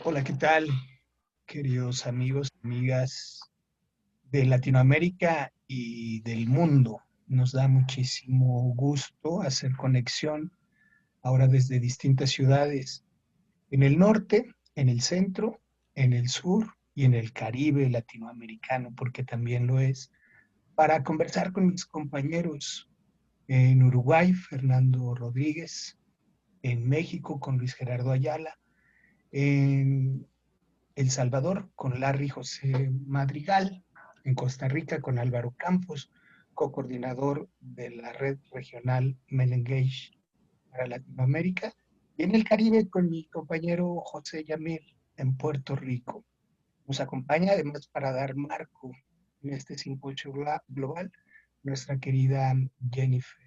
Hola, ¿qué tal, queridos amigos, amigas de Latinoamérica y del mundo? Nos da muchísimo gusto hacer conexión ahora desde distintas ciudades en el norte, en el centro, en el sur y en el Caribe latinoamericano, porque también lo es, para conversar con mis compañeros en Uruguay, Fernando Rodríguez, en México con Luis Gerardo Ayala, en El Salvador con Larry José Madrigal, en Costa Rica con Álvaro Campos, co-coordinador de la red regional Melengage para Latinoamérica, y en el Caribe con mi compañero José Yamil en Puerto Rico. Nos acompaña además para dar marco en este simposio global nuestra querida Jennifer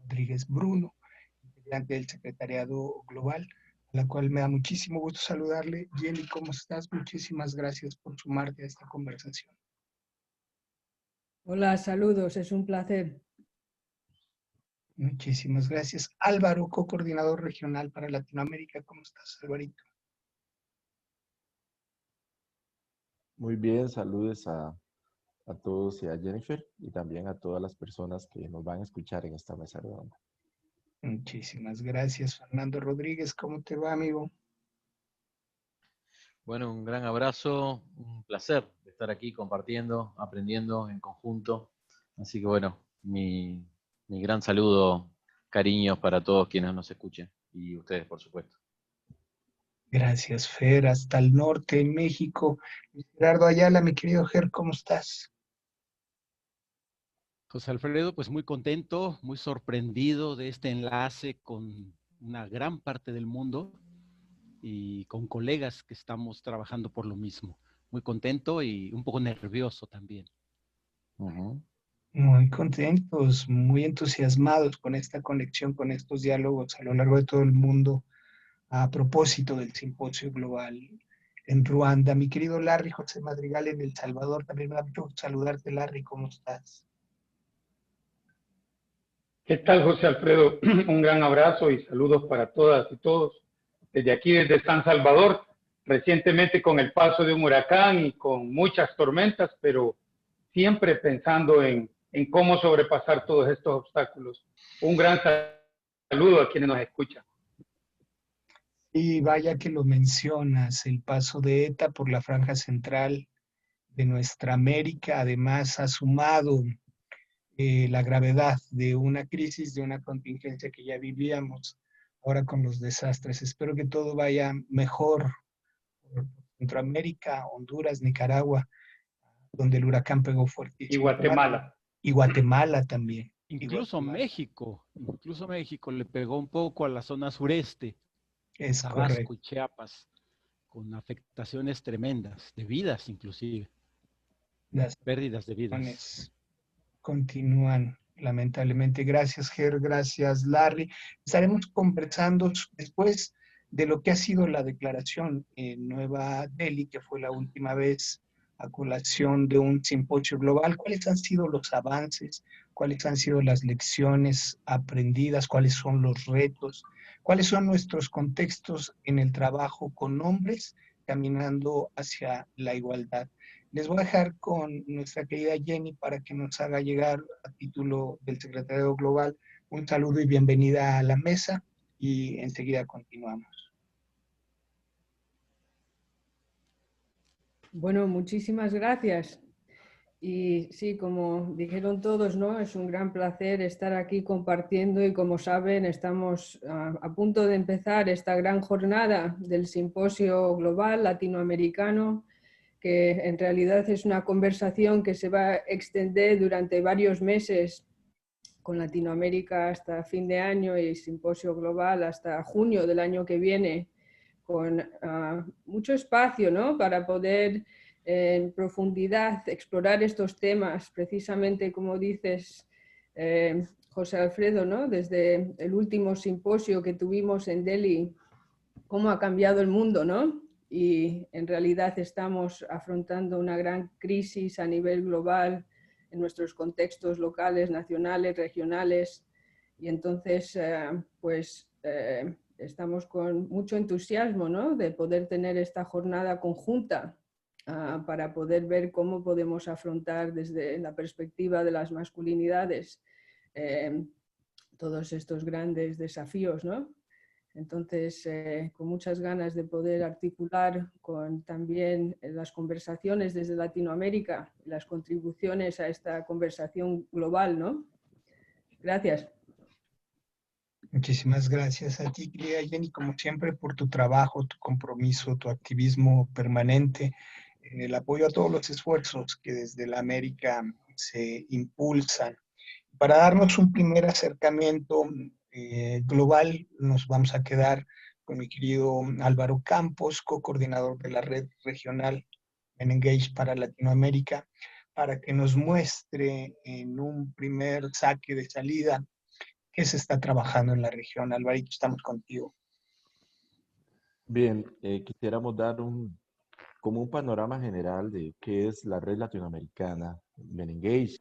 Rodríguez Bruno, integrante del Secretariado Global, a la cual me da muchísimo gusto saludarle. Jenny, ¿cómo estás? Muchísimas gracias por sumarte a esta conversación. Hola, saludos, es un placer. Muchísimas gracias. Álvaro, co-coordinador regional para Latinoamérica, ¿cómo estás, Alvarito? Muy bien, saludos a todos y a Jennifer y también a todas las personas que nos van a escuchar en esta mesa redonda. Muchísimas gracias. Fernando Rodríguez, ¿cómo te va, amigo? Bueno, un gran abrazo, un placer estar aquí compartiendo, aprendiendo en conjunto. Así que bueno, mi gran saludo, cariños para todos quienes nos escuchen y ustedes, por supuesto. Gracias, Fer. Hasta el norte, en México. Gerardo Ayala, mi querido Ger, ¿cómo estás? José Alfredo, pues muy contento, muy sorprendido de este enlace con una gran parte del mundo y con colegas que estamos trabajando por lo mismo. Muy contento y un poco nervioso también. Muy contentos, muy entusiasmados con esta conexión, con estos diálogos a lo largo de todo el mundo a propósito del simposio global en Ruanda. Mi querido Larry José Madrigal en El Salvador, también me da mucho gusto saludarte, Larry, ¿cómo estás? ¿Qué tal, José Alfredo? Un gran abrazo y saludos para todas y todos. Desde aquí, desde San Salvador, recientemente con el paso de un huracán y con muchas tormentas, pero siempre pensando en cómo sobrepasar todos estos obstáculos. Un gran saludo a quienes nos escuchan. Y vaya que lo mencionas, el paso de ETA por la franja central de nuestra América, además ha sumado la gravedad de una crisis, de una contingencia que ya vivíamos ahora con los desastres. Espero que todo vaya mejor por Centroamérica, Honduras, Nicaragua, donde el huracán pegó fuertísimo. Y Guatemala. Y Guatemala también. Incluso México le pegó un poco a la zona sureste, Es Tabasco correcto. y Chiapas, con afectaciones tremendas, de vidas inclusive, Las pérdidas de vidas. continúan, lamentablemente. Gracias, Ger, gracias, Larry. Estaremos conversando después de lo que ha sido la declaración en Nueva Delhi, que fue la última vez a colación de un simposio global. ¿Cuáles han sido los avances? ¿Cuáles han sido las lecciones aprendidas? ¿Cuáles son los retos? ¿Cuáles son nuestros contextos en el trabajo con hombres caminando hacia la igualdad? Les voy a dejar con nuestra querida Jenny para que nos haga llegar a título del Secretariado Global un saludo y bienvenida a la mesa y enseguida continuamos. Bueno, muchísimas gracias. Y sí, como dijeron todos, ¿no? Es un gran placer estar aquí compartiendo y como saben, estamos a punto de empezar esta gran jornada del Simposio Global Latinoamericano, que en realidad es una conversación que se va a extender durante varios meses con Latinoamérica hasta fin de año y Simposio Global hasta junio del año que viene, con mucho espacio, ¿no? Para poder en profundidad explorar estos temas, precisamente como dices, José Alfredo, ¿no? Desde el último simposio que tuvimos en Delhi, cómo ha cambiado el mundo, ¿no? Y en realidad estamos afrontando una gran crisis a nivel global en nuestros contextos locales, nacionales, regionales, y entonces estamos con mucho entusiasmo, ¿no?, de poder tener esta jornada conjunta para poder ver cómo podemos afrontar desde la perspectiva de las masculinidades todos estos grandes desafíos, ¿no? Entonces, con muchas ganas de poder articular con también las conversaciones desde Latinoamérica, las contribuciones a esta conversación global, ¿no? Gracias. Muchísimas gracias a ti, querida Jenny, como siempre, por tu trabajo, tu compromiso, tu activismo permanente, el apoyo a todos los esfuerzos que desde la América se impulsan. Para darnos un primer acercamiento global, nos vamos a quedar con mi querido Álvaro Campos, co-coordinador de la red regional Men Engage para Latinoamérica, para que nos muestre en un primer saque de salida qué se está trabajando en la región. Alvarito, estamos contigo. Bien, quisiéramos dar como un panorama general de qué es la red latinoamericana Men Engage,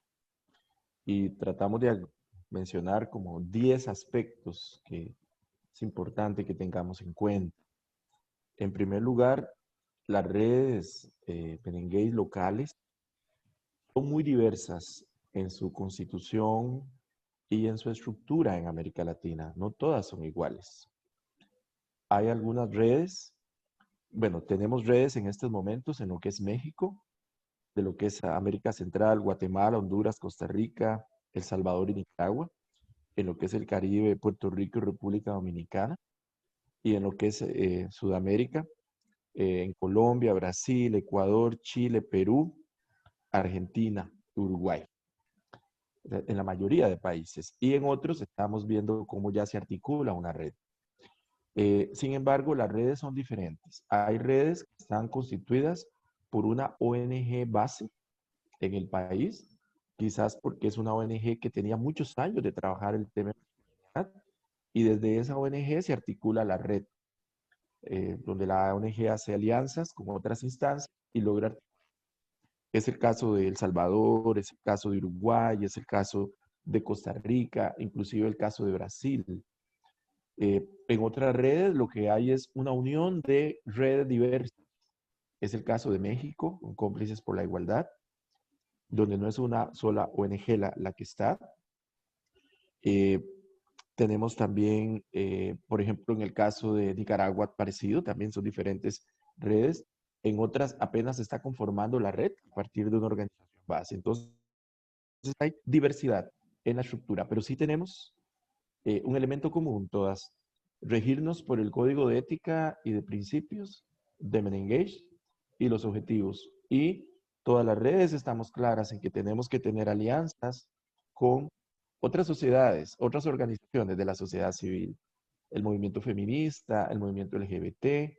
y tratamos de mencionar como 10 aspectos que es importante que tengamos en cuenta. En primer lugar, las redes Men Engage locales son muy diversas en su constitución y en su estructura en América Latina. No todas son iguales. Hay algunas redes, bueno, tenemos redes en estos momentos en lo que es México, de lo que es América Central, Guatemala, Honduras, Costa Rica, El Salvador y Nicaragua, en lo que es el Caribe, Puerto Rico y República Dominicana, y en lo que es Sudamérica, en Colombia, Brasil, Ecuador, Chile, Perú, Argentina, Uruguay, en la mayoría de países. Y en otros estamos viendo cómo ya se articula una red. Sin embargo, las redes son diferentes. Hay redes que están constituidas por una ONG base en el país, quizás porque es una ONG que tenía muchos años de trabajar el tema de masculinidad, y desde esa ONG se articula la red, donde la ONG hace alianzas con otras instancias y logra. Es el caso de El Salvador, es el caso de Uruguay, es el caso de Costa Rica, inclusive el caso de Brasil. En otras redes lo que hay es una unión de redes diversas. Es el caso de México, con Cómplices por la Igualdad, donde no es una sola ONG la que está. Tenemos también, por ejemplo, en el caso de Nicaragua, parecido, también son diferentes redes. En otras apenas se está conformando la red a partir de una organización base. Entonces hay diversidad en la estructura, pero sí tenemos un elemento común todas: regirnos por el código de ética y de principios de Men Engage y los objetivos. Y todas las redes estamos claras en que tenemos que tener alianzas con otras sociedades, otras organizaciones de la sociedad civil, el movimiento feminista, el movimiento LGBT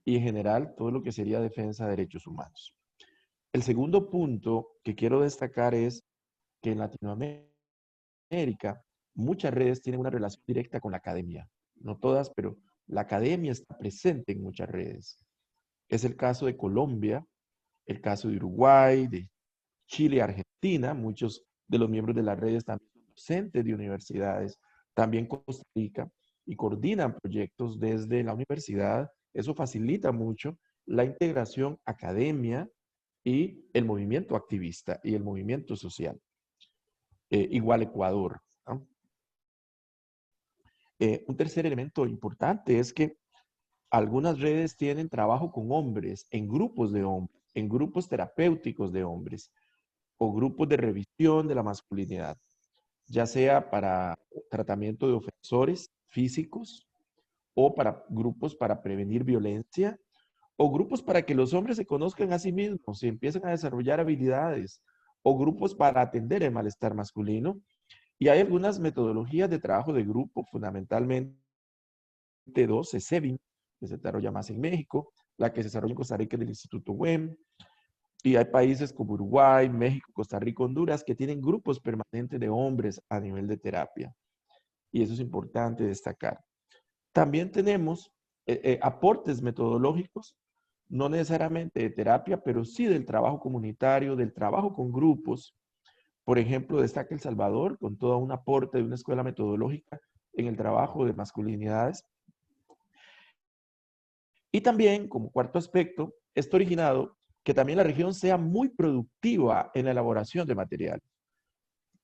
y en general todo lo que sería defensa de derechos humanos. El segundo punto que quiero destacar es que en Latinoamérica muchas redes tienen una relación directa con la academia. No todas, pero la academia está presente en muchas redes. Es el caso de Colombia, el caso de Uruguay, de Chile, Argentina. Muchos de los miembros de las redes también son docentes de universidades, también Costa Rica, y coordinan proyectos desde la universidad. Eso facilita mucho la integración academia y el movimiento activista y el movimiento social. Igual Ecuador, ¿no? Un tercer elemento importante es que algunas redes tienen trabajo con hombres, en grupos de hombres, en grupos terapéuticos de hombres, o grupos de revisión de la masculinidad, ya sea para tratamiento de ofensores físicos, o para grupos para prevenir violencia, o grupos para que los hombres se conozcan a sí mismos y empiecen a desarrollar habilidades, o grupos para atender el malestar masculino. Y hay algunas metodologías de trabajo de grupo, fundamentalmente dos, SEBIN, que se desarrolla más en México, la que se desarrolla en Costa Rica del Instituto WEM, y hay países como Uruguay, México, Costa Rica, Honduras, que tienen grupos permanentes de hombres a nivel de terapia. Y eso es importante destacar. También tenemos aportes metodológicos, no necesariamente de terapia, pero sí del trabajo comunitario, del trabajo con grupos. Por ejemplo, destaca El Salvador con todo un aporte de una escuela metodológica en el trabajo de masculinidades Y también, como cuarto aspecto, esto ha originado que también la región sea muy productiva en la elaboración de material,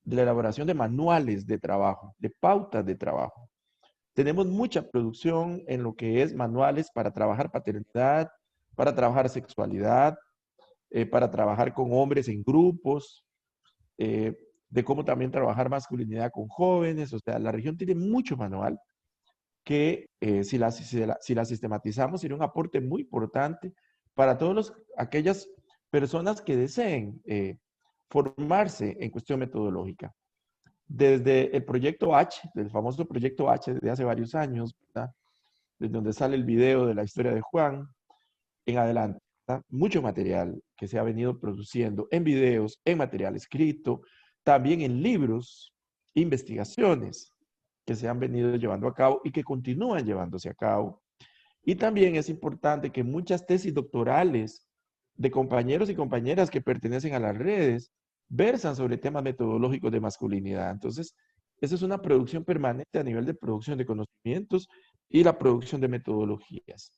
de la elaboración de manuales de trabajo, de pautas de trabajo. Tenemos mucha producción en lo que es manuales para trabajar paternidad, para trabajar sexualidad, para trabajar con hombres en grupos, de cómo también trabajar masculinidad con jóvenes. O sea, la región tiene mucho manual que si la sistematizamos sería un aporte muy importante para todas aquellas personas que deseen formarse en cuestión metodológica. Desde el proyecto H, del famoso proyecto H de hace varios años, ¿verdad? Desde donde sale el video de la historia de Juan, en adelante, ¿verdad? Mucho material que se ha venido produciendo en videos, en material escrito, también en libros, investigaciones que se han venido llevando a cabo y que continúan llevándose a cabo. Y también es importante que muchas tesis doctorales de compañeros y compañeras que pertenecen a las redes versan sobre temas metodológicos de masculinidad. Entonces, esa es una producción permanente a nivel de producción de conocimientos y la producción de metodologías.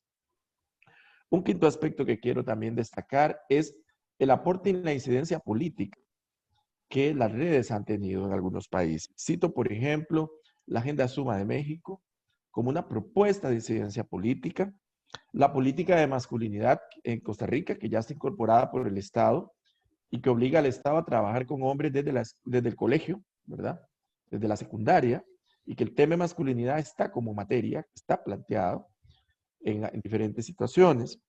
Un quinto aspecto que quiero también destacar es el aporte en la incidencia política que las redes han tenido en algunos países. Cito, por ejemplo, la Agenda Suma de México como una propuesta de incidencia política, la política de masculinidad en Costa Rica, que ya está incorporada por el Estado y que obliga al Estado a trabajar con hombres desde el colegio, ¿verdad? Desde la secundaria, y que el tema de masculinidad está como materia, está planteado en diferentes situaciones,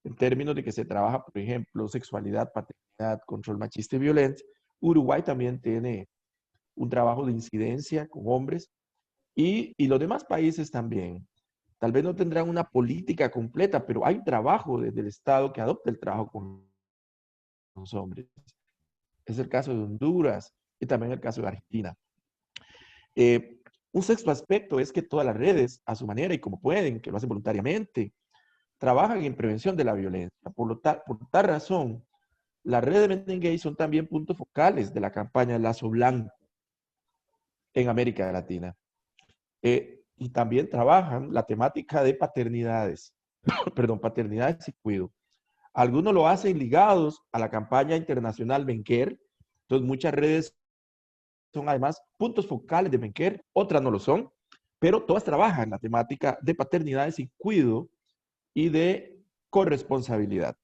en términos de que se trabaja, por ejemplo, sexualidad, paternidad, control machista y violento. Uruguay también tiene un trabajo de incidencia con hombres y los demás países también. Tal vez no tendrán una política completa, pero hay trabajo desde el Estado que adopta el trabajo con los hombres. Es el caso de Honduras y también el caso de Argentina. Un sexto aspecto es que todas las redes, a su manera y como pueden, que lo hacen voluntariamente, trabajan en prevención de la violencia. Por tal razón, las redes de Men Engage son también puntos focales de la campaña Lazo Blanco en América Latina. Y también trabajan la temática de paternidades, perdón, paternidades y cuidado. Algunos lo hacen ligados a la campaña internacional Menquer. Entonces, muchas redes son además puntos focales de Menquer, otras no lo son, pero todas trabajan la temática de paternidades y cuidado y de corresponsabilidad.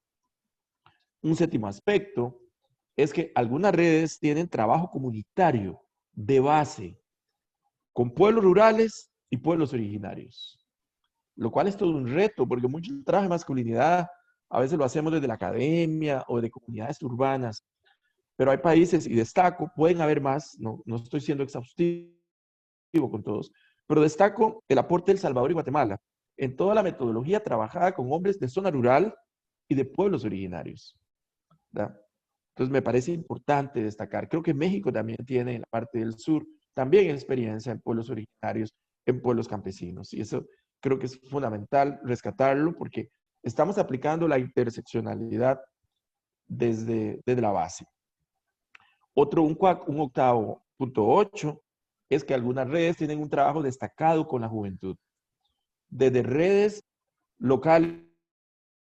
Un séptimo aspecto es que algunas redes tienen trabajo comunitario de base con pueblos rurales y pueblos originarios, lo cual es todo un reto porque mucho trabajo de masculinidad a veces lo hacemos desde la academia o de comunidades urbanas, pero hay países, y destaco, pueden haber más, no estoy siendo exhaustivo con todos, pero destaco el aporte de El Salvador y Guatemala en toda la metodología trabajada con hombres de zona rural y de pueblos originarios, ¿verdad? Entonces me parece importante destacar. Creo que México también tiene en la parte del sur también experiencia en pueblos originarios, en pueblos campesinos. Y eso creo que es fundamental rescatarlo porque estamos aplicando la interseccionalidad desde la base. Un octavo punto 8 es que algunas redes tienen un trabajo destacado con la juventud. Desde redes locales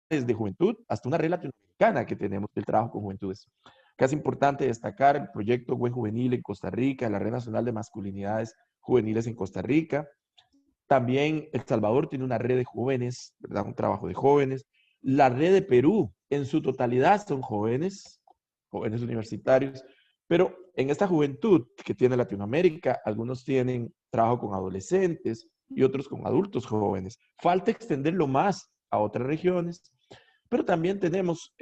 de juventud hasta una red latinoamericana que tenemos del trabajo con juventudes. Que es importante destacar el proyecto Buen Juvenil en Costa Rica, la Red Nacional de Masculinidades Juveniles en Costa Rica. También El Salvador tiene una red de jóvenes, ¿verdad? Un trabajo de jóvenes. La red de Perú, en su totalidad, son jóvenes universitarios, pero en esta juventud que tiene Latinoamérica, algunos tienen trabajo con adolescentes y otros con adultos jóvenes. Falta extenderlo más a otras regiones, pero también tenemos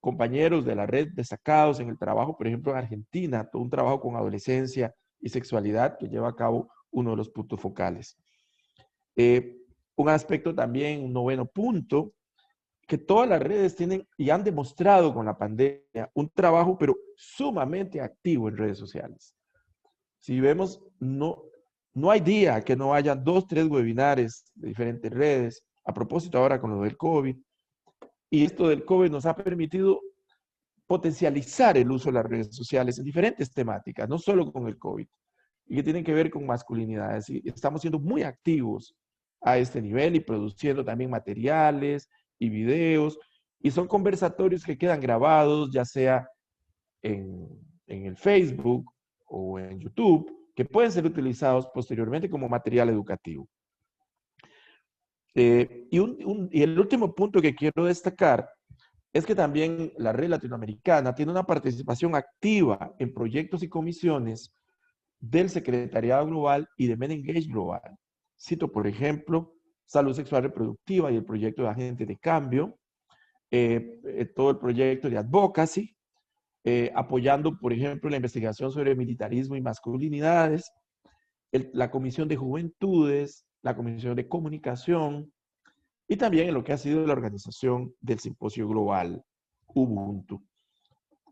compañeros de la red destacados en el trabajo, por ejemplo, en Argentina, todo un trabajo con adolescencia y sexualidad que lleva a cabo uno de los puntos focales. Un aspecto también, un noveno punto, que todas las redes tienen y han demostrado con la pandemia un trabajo, pero sumamente activo en redes sociales. Si vemos, no hay día que no haya 2, 3 webinares de diferentes redes, a propósito ahora con lo del COVID. Y esto del COVID nos ha permitido potencializar el uso de las redes sociales en diferentes temáticas, no solo con el COVID, y que tienen que ver con masculinidades. Y estamos siendo muy activos a este nivel y produciendo también materiales y videos. Y son conversatorios que quedan grabados, ya sea en el Facebook o en YouTube, que pueden ser utilizados posteriormente como material educativo. Y el último punto que quiero destacar es que también la red latinoamericana tiene una participación activa en proyectos y comisiones del Secretariado Global y de Men Engage Global. Cito, por ejemplo, salud sexual reproductiva y el proyecto de agentes de cambio, todo el proyecto de advocacy, apoyando, por ejemplo, la investigación sobre militarismo y masculinidades, la Comisión de Juventudes, la Comisión de Comunicación, y también en lo que ha sido la organización del Simposio Global Ubuntu.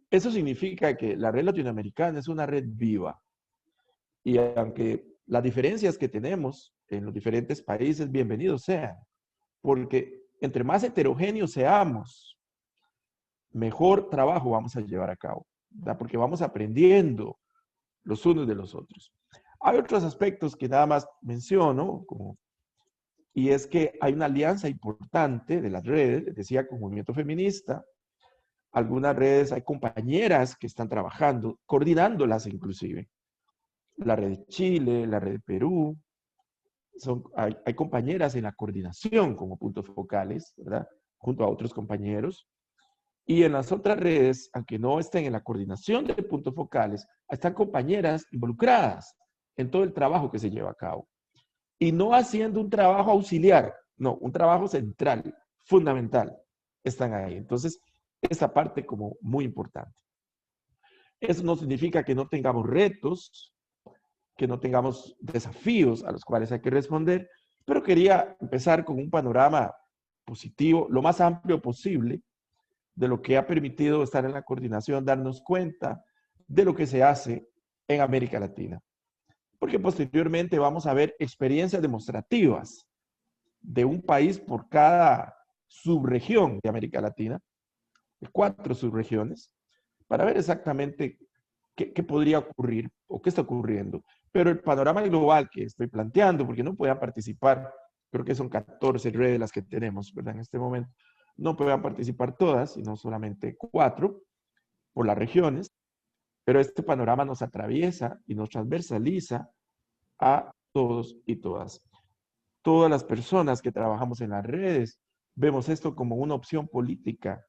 Eso significa que la red latinoamericana es una red viva. Y aunque las diferencias que tenemos en los diferentes países, bienvenidos sean. Porque entre más heterogéneos seamos, mejor trabajo vamos a llevar a cabo, ¿verdad? Porque vamos aprendiendo los unos de los otros. Hay otros aspectos que nada más menciono, y es que hay una alianza importante de las redes, decía, con movimiento feminista. Algunas redes, hay compañeras que están trabajando, coordinándolas inclusive. La red de Chile, la red de Perú, hay compañeras en la coordinación como puntos focales, ¿verdad? Junto a otros compañeros. Y en las otras redes, aunque no estén en la coordinación de puntos focales, están compañeras involucradas en todo el trabajo que se lleva a cabo. Y no haciendo un trabajo auxiliar, no, un trabajo central, fundamental, están ahí. Entonces, esa parte como muy importante. Eso no significa que no tengamos retos, que no tengamos desafíos a los cuales hay que responder, pero quería empezar con un panorama positivo, lo más amplio posible, de lo que ha permitido estar en la coordinación, darnos cuenta de lo que se hace en América Latina. Porque posteriormente vamos a ver experiencias demostrativas de un país por cada subregión de América Latina, de 4 subregiones, para ver exactamente qué podría ocurrir o qué está ocurriendo. Pero el panorama global que estoy planteando, porque no puedan participar, creo que son 14 redes las que tenemos, ¿verdad? En este momento, no puedan participar todas, sino solamente 4 por las regiones, pero este panorama nos atraviesa y nos transversaliza a todos y todas. Todas las personas que trabajamos en las redes vemos esto como una opción política,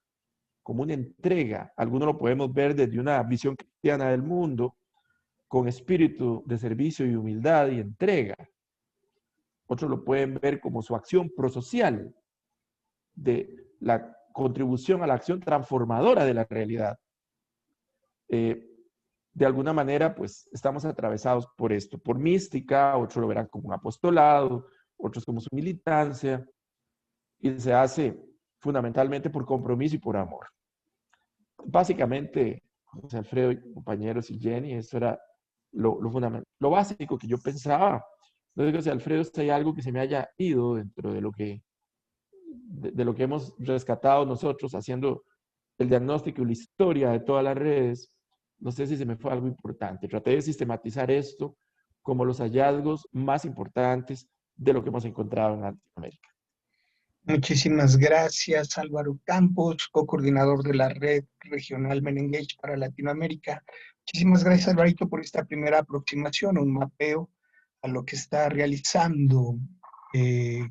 como una entrega. Algunos lo podemos ver desde una visión cristiana del mundo, con espíritu de servicio y humildad y entrega. Otros lo pueden ver como su acción prosocial, de la contribución a la acción transformadora de la realidad. De alguna manera, pues, estamos atravesados por esto, por mística, otros lo verán como un apostolado, otros como su militancia, y se hace fundamentalmente por compromiso y por amor. Básicamente, José Alfredo, compañeros y Jenny, eso era lo fundamental, lo básico que yo pensaba. No sé, José Alfredo, si hay algo que se me haya ido dentro de lo que hemos rescatado nosotros haciendo el diagnóstico y la historia de todas las redes. No sé si se me fue algo importante. Traté de sistematizar esto como los hallazgos más importantes de lo que hemos encontrado en Latinoamérica. Muchísimas gracias, Álvaro Campos, co-coordinador de la Red Regional Men Engage para Latinoamérica. Muchísimas gracias, Alvarito, por esta primera aproximación, un mapeo a lo que está realizando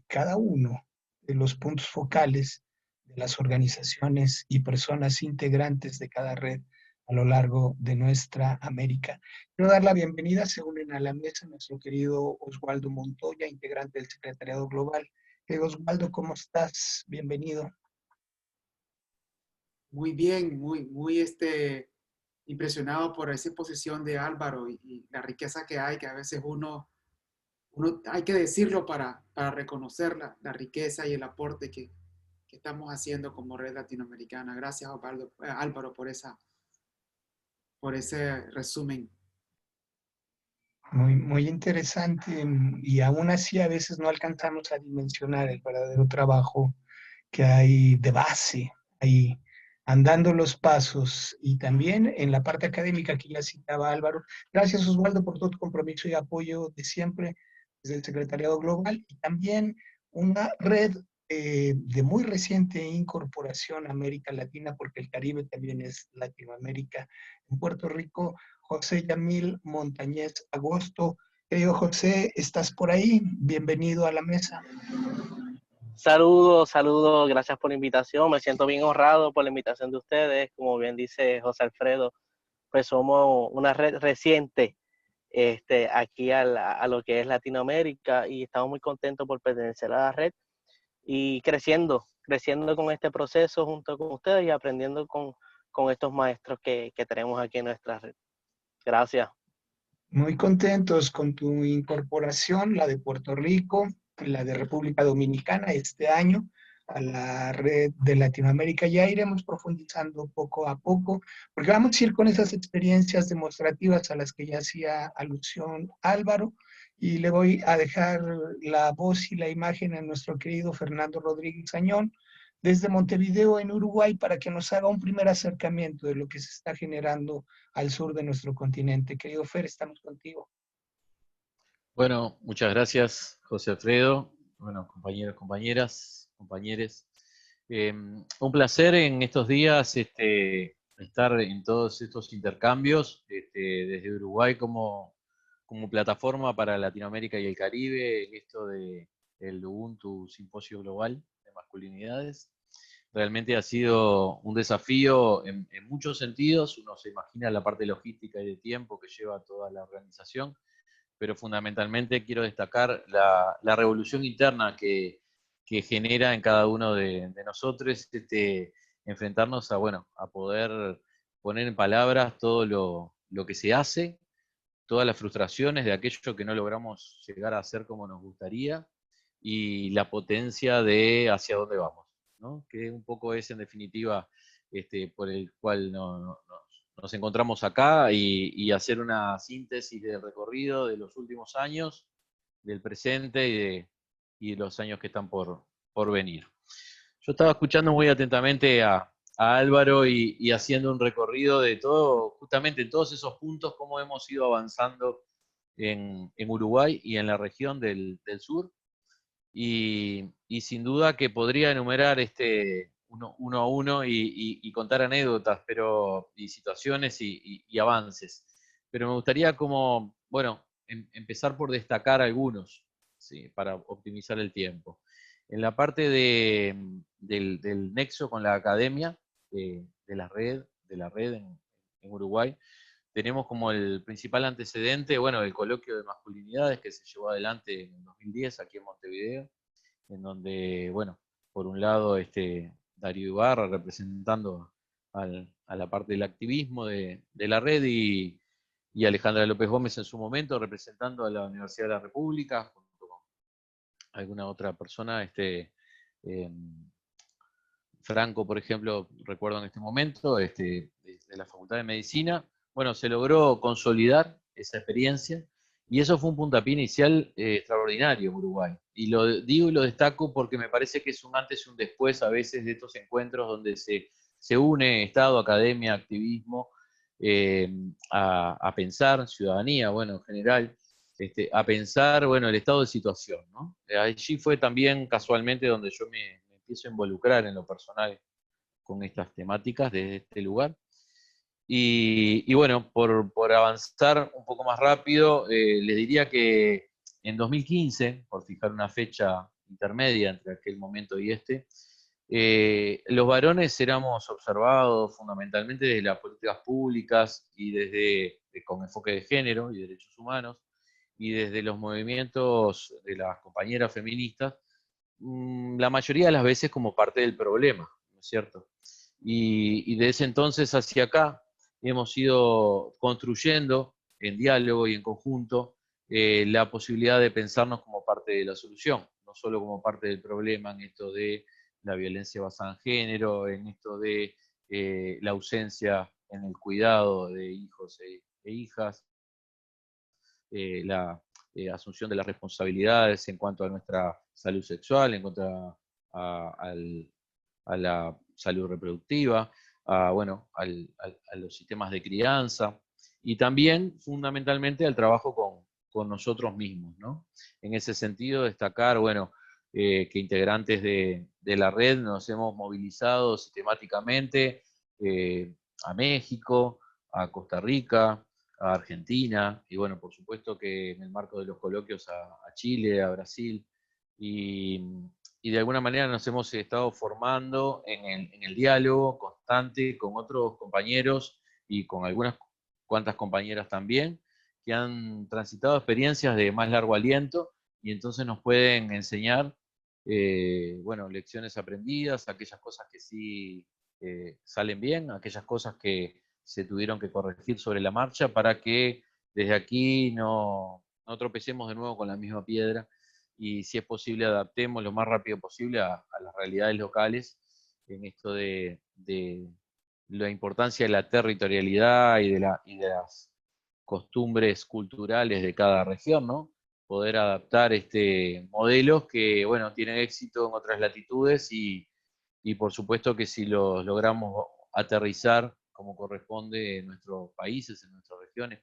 cada uno de los puntos focales de las organizaciones y personas integrantes de cada red a lo largo de nuestra América. Quiero dar la bienvenida, se unen a la mesa, nuestro querido Oswaldo Montoya, integrante del Secretariado Global. Oswaldo, ¿cómo estás? Bienvenido. Muy bien, muy impresionado por esa exposición de Álvaro y la riqueza que hay, que a veces uno hay que decirlo para reconocer la riqueza y el aporte que estamos haciendo como red latinoamericana. Gracias, Álvaro, por ese resumen. Muy interesante, y aún así a veces no alcanzamos a dimensionar el verdadero trabajo que hay de base, ahí andando los pasos, y también en la parte académica que ya citaba Álvaro. Gracias, Oswaldo, por todo tu compromiso y apoyo de siempre. desde el Secretariado Global, y también una red de muy reciente incorporación a América Latina, porque el Caribe también es Latinoamérica. En Puerto Rico, José Yamil Montañez Agosto. Querido José, ¿estás por ahí? Bienvenido a la mesa. Saludos, saludos, gracias por la invitación. Me siento bien honrado por la invitación de ustedes. Como bien dice José Alfredo, pues somos una red reciente aquí a lo que es Latinoamérica, y estamos muy contentos por pertenecer a la red y creciendo con este proceso junto con ustedes y aprendiendo con estos maestros que tenemos aquí en nuestra red. Gracias. Muy contentos con tu incorporación, la de Puerto Rico, la de República Dominicana este año a la red de Latinoamérica. Ya iremos profundizando poco a poco, porque vamos a ir con esas experiencias demostrativas a las que ya hacía alusión Álvaro, y le voy a dejar la voz y la imagen a nuestro querido Fernando Rodríguez Añón desde Montevideo, en Uruguay, para que nos haga un primer acercamiento de lo que se está generando al sur de nuestro continente. Querido Fer, estamos contigo. Bueno, muchas gracias, José Alfredo. Bueno, compañeros, compañeras, compañeros. Un placer en estos días estar en todos estos intercambios, desde Uruguay como plataforma para Latinoamérica y el Caribe, en esto del Ubuntu Simposio Global de Masculinidades. Realmente ha sido un desafío en muchos sentidos. Uno se imagina la parte logística y de tiempo que lleva toda la organización, pero fundamentalmente quiero destacar la revolución interna que genera en cada uno de nosotros enfrentarnos a poder poner en palabras todo lo que se hace, todas las frustraciones de aquello que no logramos llegar a hacer como nos gustaría, y la potencia de hacia dónde vamos, ¿no? Que un poco es en definitiva por el cual nos encontramos acá, y hacer una síntesis del recorrido de los últimos años, del presente y de los años que están por venir. Yo estaba escuchando muy atentamente a Álvaro y haciendo un recorrido de todo, justamente en todos esos puntos, cómo hemos ido avanzando en Uruguay y en la región del sur. Y sin duda que podría enumerar uno a uno y contar anécdotas, y situaciones y avances. Pero me gustaría empezar por destacar algunos, ¿sí? Para optimizar el tiempo. En la parte del nexo con la academia, de la red en Uruguay, tenemos como el principal antecedente, el coloquio de masculinidades que se llevó adelante en 2010 aquí en Montevideo, en donde, por un lado, Darío Ibarra representando a la parte del activismo de la red, y Alejandra López Gómez en su momento representando a la Universidad de la República, junto con alguna otra persona, Franco, por ejemplo, recuerdo en este momento, de la Facultad de Medicina. Bueno, se logró consolidar esa experiencia, y eso fue un puntapié inicial extraordinario en Uruguay. Y lo digo y lo destaco porque me parece que es un antes y un después a veces de estos encuentros donde se une Estado, academia, activismo, a pensar, ciudadanía, en general, a pensar, el estado de situación, ¿no? Allí fue también casualmente donde yo me empiezo a involucrar en lo personal con estas temáticas desde este lugar. Y por avanzar un poco más rápido, les diría que en 2015, por fijar una fecha intermedia entre aquel momento y los varones éramos observados fundamentalmente desde las políticas públicas y con enfoque de género y derechos humanos, y desde los movimientos de las compañeras feministas, la mayoría de las veces como parte del problema, ¿no es cierto? Y de ese entonces hacia acá hemos ido construyendo en diálogo y en conjunto la posibilidad de pensarnos como parte de la solución, no solo como parte del problema en esto de la violencia basada en género, en esto de la ausencia en el cuidado de hijos e hijas, la asunción de las responsabilidades en cuanto a nuestra salud sexual, en cuanto a la salud reproductiva, a los sistemas de crianza, y también fundamentalmente al trabajo con nosotros mismos, ¿no? En ese sentido, destacar, bueno, que integrantes de la red nos hemos movilizado sistemáticamente a México, a Costa Rica, a Argentina, y bueno, por supuesto que en el marco de los coloquios a Chile, a Brasil, y de alguna manera nos hemos estado formando en el diálogo constante con otros compañeros y con algunas cuantas compañeras también, que han transitado experiencias de más largo aliento y entonces nos pueden enseñar, bueno, lecciones aprendidas, aquellas cosas que sí salen bien, aquellas cosas que se tuvieron que corregir sobre la marcha para que desde aquí no tropecemos de nuevo con la misma piedra y si es posible adaptemos lo más rápido posible a las realidades locales en esto de la importancia de la territorialidad y de las costumbres culturales de cada región, ¿no? Poder adaptar modelos que, bueno, tienen éxito en otras latitudes y por supuesto que si los logramos aterrizar como corresponde en nuestros países, en nuestras regiones,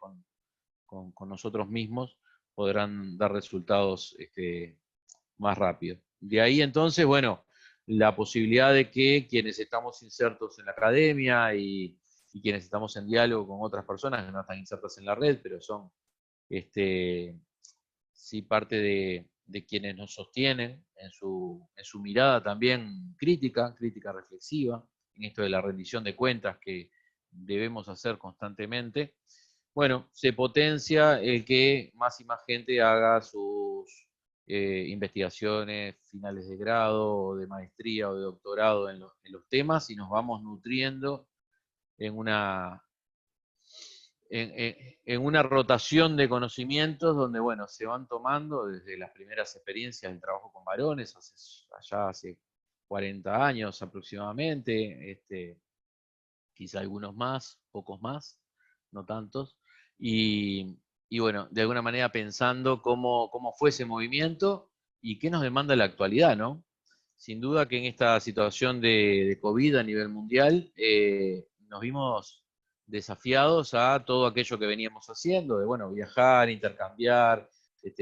con nosotros mismos, podrán dar resultados más rápido. De ahí entonces, bueno, la posibilidad de que quienes estamos insertos en la academia y quienes estamos en diálogo con otras personas que no están insertas en la red, pero son sí parte de quienes nos sostienen en su mirada también crítica reflexiva, en esto de la rendición de cuentas que debemos hacer constantemente. Bueno, se potencia el que más y más gente haga sus investigaciones finales de grado, o de maestría o de doctorado en los temas y nos vamos nutriendo en una rotación de conocimientos donde, bueno, se van tomando desde las primeras experiencias del trabajo con varones, allá hace 40 años aproximadamente, quizá algunos más, pocos más, no tantos, y bueno, de alguna manera pensando cómo fue ese movimiento y qué nos demanda la actualidad, ¿no? Sin duda que en esta situación de COVID a nivel mundial nos vimos desafiados a todo aquello que veníamos haciendo, de bueno, viajar, intercambiar,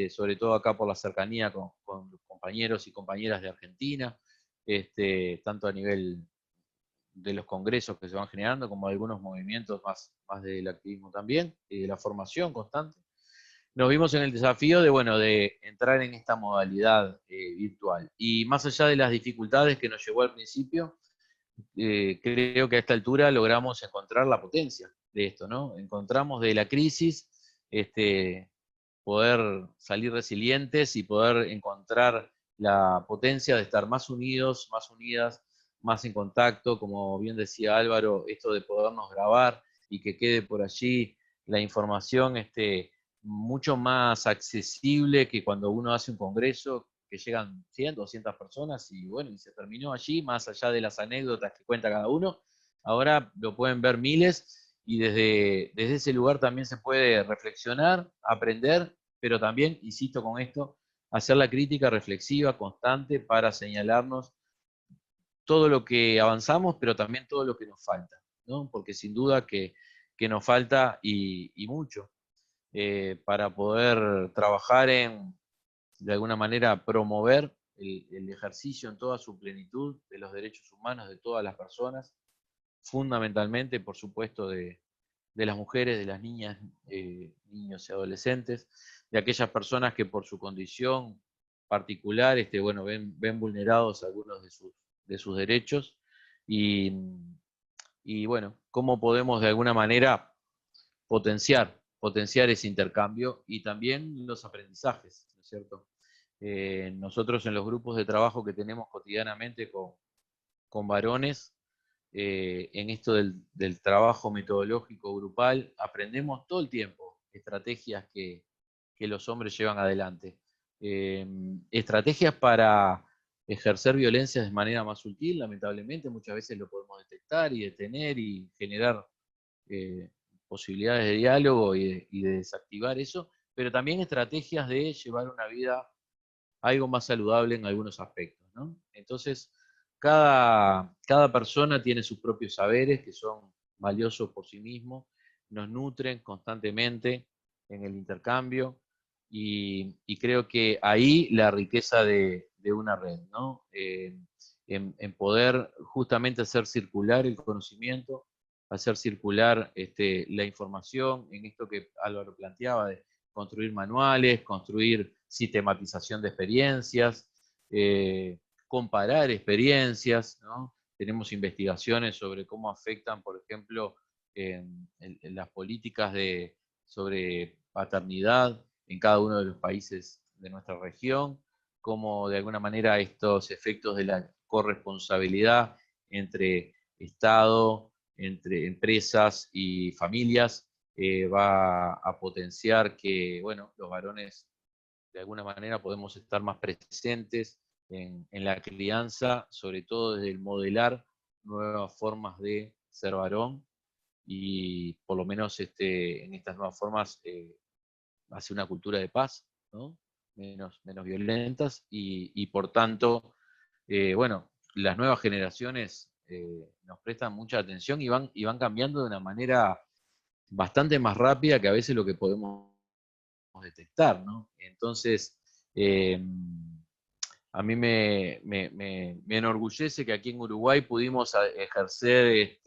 sobre todo acá por la cercanía con los compañeros y compañeras de Argentina, tanto a nivel de los congresos que se van generando, como algunos movimientos más del activismo también, y de la formación constante. Nos vimos en el desafío de entrar en esta modalidad virtual. Y más allá de las dificultades que nos llevó al principio, creo que a esta altura logramos encontrar la potencia de esto, ¿no? Encontramos de la crisis poder salir resilientes y poder encontrar la potencia de estar más unidos, más unidas, más en contacto, como bien decía Álvaro, esto de podernos grabar y que quede por allí la información mucho más accesible que cuando uno hace un congreso, que llegan 100, 200 personas y bueno, y se terminó allí, más allá de las anécdotas que cuenta cada uno, ahora lo pueden ver miles y desde ese lugar también se puede reflexionar, aprender, pero también, insisto con esto, hacer la crítica reflexiva constante para señalarnos todo lo que avanzamos, pero también todo lo que nos falta, ¿no? Porque sin duda que nos falta y mucho para poder trabajar de alguna manera, promover el ejercicio en toda su plenitud de los derechos humanos de todas las personas, fundamentalmente, por supuesto, de las mujeres, de las niñas, niños y adolescentes, de aquellas personas que por su condición particular bueno, ven vulnerados algunos de sus derechos y bueno, cómo podemos de alguna manera potenciar ese intercambio y también los aprendizajes, ¿no es cierto? Nosotros en los grupos de trabajo que tenemos cotidianamente con varones, en esto del trabajo metodológico grupal, aprendemos todo el tiempo estrategias que los hombres llevan adelante. Estrategias para ejercer violencias de manera más sutil, lamentablemente, muchas veces lo podemos detectar y detener y generar posibilidades de diálogo y de desactivar eso, pero también estrategias de llevar una vida algo más saludable en algunos aspectos, ¿no? Entonces, cada persona tiene sus propios saberes que son valiosos por sí mismos, nos nutren constantemente en el intercambio y creo que ahí la riqueza de una red, ¿no? En poder justamente hacer circular el conocimiento, hacer circular la información, en esto que Álvaro planteaba, de construir manuales, construir sistematización de experiencias, comparar experiencias, ¿no? Tenemos investigaciones sobre cómo afectan, por ejemplo, en las políticas sobre paternidad en cada uno de los países de nuestra región, cómo de alguna manera estos efectos de la corresponsabilidad entre Estado, entre empresas y familias, va a potenciar que, bueno, los varones de alguna manera podemos estar más presentes en la crianza, sobre todo desde el modelar nuevas formas de ser varón y por lo menos en estas nuevas formas hacer una cultura de paz, ¿no? menos violentas y por tanto, bueno, las nuevas generaciones nos prestan mucha atención y van cambiando de una manera bastante más rápida que a veces lo que podemos detectar, ¿no? Entonces, a mí me enorgullece que aquí en Uruguay pudimos ejercer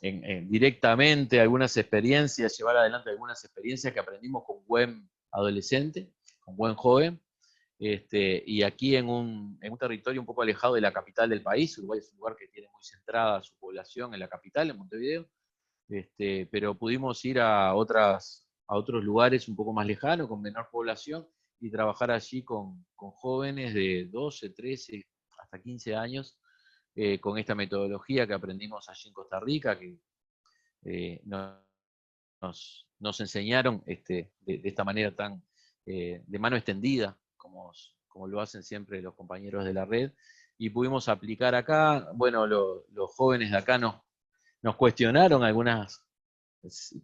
directamente algunas experiencias, llevar adelante algunas experiencias que aprendimos con buen adolescente, con buen joven, y aquí en un territorio un poco alejado de la capital del país. Uruguay es un lugar que tiene muy centrada su población en la capital, en Montevideo, pero pudimos ir a otros lugares un poco más lejanos, con menor población, y trabajar allí con jóvenes de 12, 13, hasta 15 años, con esta metodología que aprendimos allí en Costa Rica, que nos enseñaron de esta manera tan de mano extendida, como lo hacen siempre los compañeros de la red, y pudimos aplicar acá. Bueno, los jóvenes de acá nos cuestionaron algunas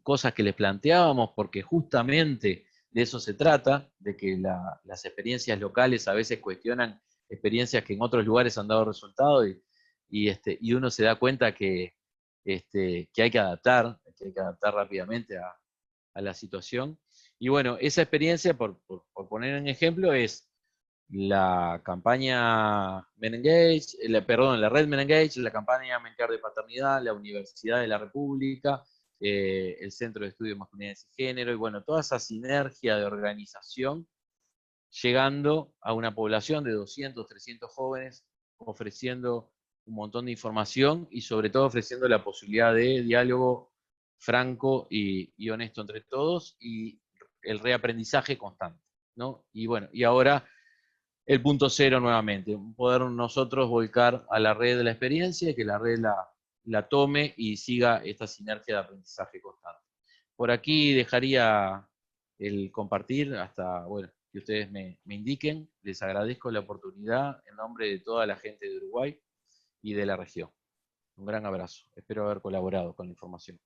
cosas que les planteábamos, porque justamente de eso se trata, de que las experiencias locales a veces cuestionan experiencias que en otros lugares han dado resultados, y uno se da cuenta que hay que adaptar rápidamente a la situación. Y bueno, esa experiencia, por poner un ejemplo, es la campaña Men-Engage, la red Men-Engage, la campaña Mencar de Paternidad, la Universidad de la República, el Centro de Estudios de Masculinidades y Género, y bueno, toda esa sinergia de organización, llegando a una población de 200, 300 jóvenes, ofreciendo un montón de información y sobre todo ofreciendo la posibilidad de diálogo franco y honesto entre todos, y el reaprendizaje constante, ¿no? Y bueno, y ahora el punto cero nuevamente, poder nosotros volcar a la red de la experiencia y que la red la tome y siga esta sinergia de aprendizaje constante. Por aquí dejaría el compartir hasta, bueno, que ustedes me indiquen. Les agradezco la oportunidad en nombre de toda la gente de Uruguay y de la región. Un gran abrazo. Espero haber colaborado con la información.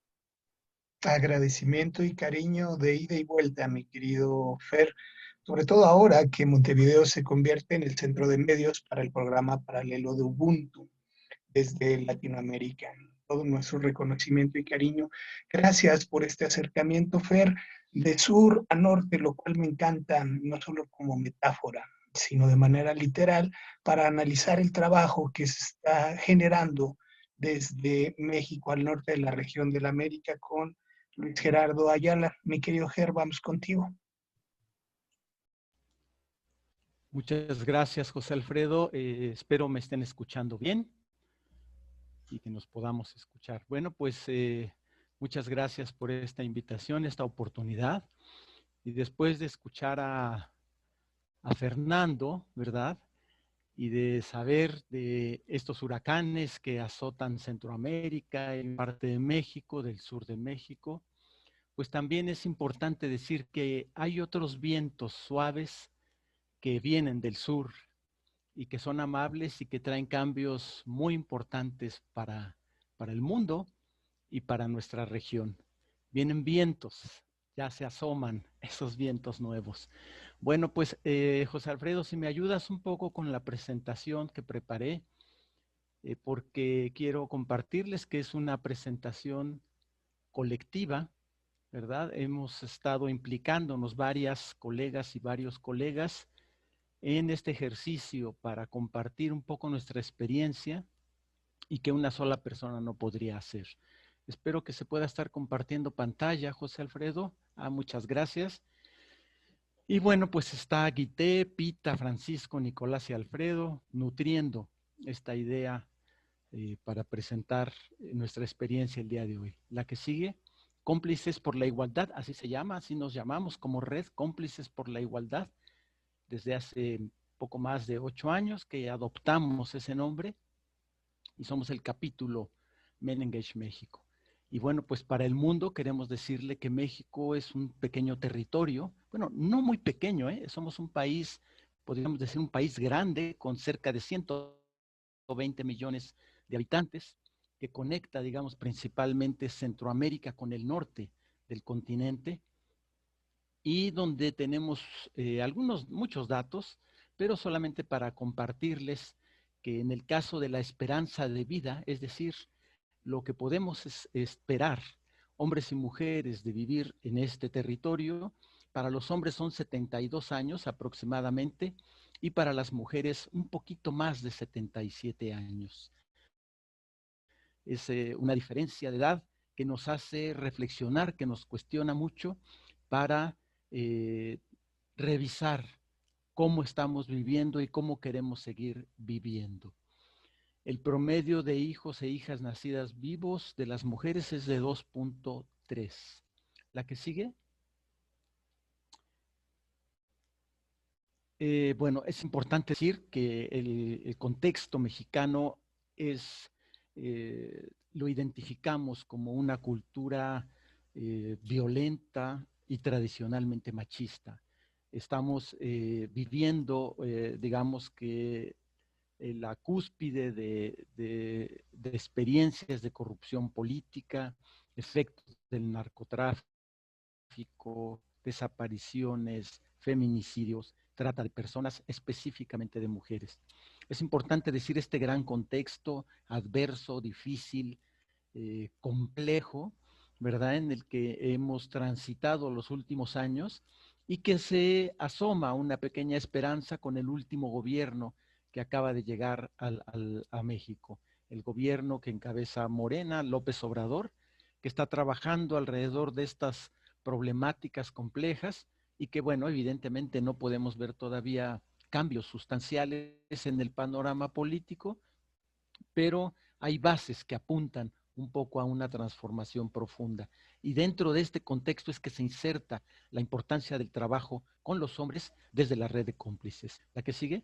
Agradecimiento y cariño de ida y vuelta, mi querido Fer, sobre todo ahora que Montevideo se convierte en el centro de medios para el programa paralelo de Ubuntu desde Latinoamérica. Todo nuestro reconocimiento y cariño. Gracias por este acercamiento, Fer, de sur a norte, lo cual me encanta, no solo como metáfora, sino de manera literal, para analizar el trabajo que se está generando desde México al norte de la región de la América con Luis Gerardo Ayala. Mi querido Ger, vamos contigo. Muchas gracias, José Alfredo. Espero me estén escuchando bien y que nos podamos escuchar. Bueno, pues muchas gracias por esta invitación, esta oportunidad. Y después de escuchar a Fernando, ¿verdad? Y de saber de estos huracanes que azotan Centroamérica, en parte de México, del sur de México, pues también es importante decir que hay otros vientos suaves que vienen del sur y que son amables y que traen cambios muy importantes para el mundo y para nuestra región. Vienen vientos, ya se asoman esos vientos nuevos. Bueno, pues José Alfredo, si me ayudas un poco con la presentación que preparé, porque quiero compartirles que es una presentación colectiva, ¿verdad? Hemos estado implicándonos varias colegas y varios colegas en este ejercicio para compartir un poco nuestra experiencia y que una sola persona no podría hacer. Espero que se pueda estar compartiendo pantalla, José Alfredo. Muchas gracias. Y bueno, pues está Guité, Pita, Francisco, Nicolás y Alfredo nutriendo esta idea para presentar nuestra experiencia el día de hoy. La que sigue, Cómplices por la Igualdad, así se llama, así nos llamamos como red, Cómplices por la Igualdad, desde hace poco más de 8 años que adoptamos ese nombre y somos el capítulo Men Engage México. Y bueno, pues para el mundo queremos decirle que México es un pequeño territorio, bueno, no muy pequeño, somos un país, podríamos decir un país grande, con cerca de 120 millones de habitantes, que conecta, digamos, principalmente Centroamérica con el norte del continente, y donde tenemos muchos datos, pero solamente para compartirles que en el caso de la esperanza de vida, es decir, lo que podemos esperar, hombres y mujeres, de vivir en este territorio, para los hombres son 72 años aproximadamente, y para las mujeres un poquito más de 77 años. Es una diferencia de edad que nos hace reflexionar, que nos cuestiona mucho para revisar cómo estamos viviendo y cómo queremos seguir viviendo. El promedio de hijos e hijas nacidas vivos de las mujeres es de 2.3. ¿La que sigue? Bueno, es importante decir que el contexto mexicano lo identificamos como una cultura violenta y tradicionalmente machista. Estamos viviendo, digamos que, la cúspide de experiencias de corrupción política, efectos del narcotráfico, desapariciones, feminicidios, trata de personas, específicamente de mujeres. Es importante decir este gran contexto adverso, difícil, complejo, ¿verdad?, en el que hemos transitado los últimos años y que se asoma una pequeña esperanza con el último gobierno que acaba de llegar a México. El gobierno que encabeza Morena, López Obrador, que está trabajando alrededor de estas problemáticas complejas y que, bueno, evidentemente no podemos ver todavía cambios sustanciales en el panorama político, pero hay bases que apuntan un poco a una transformación profunda. Y dentro de este contexto es que se inserta la importancia del trabajo con los hombres desde la red de cómplices. ¿La que sigue?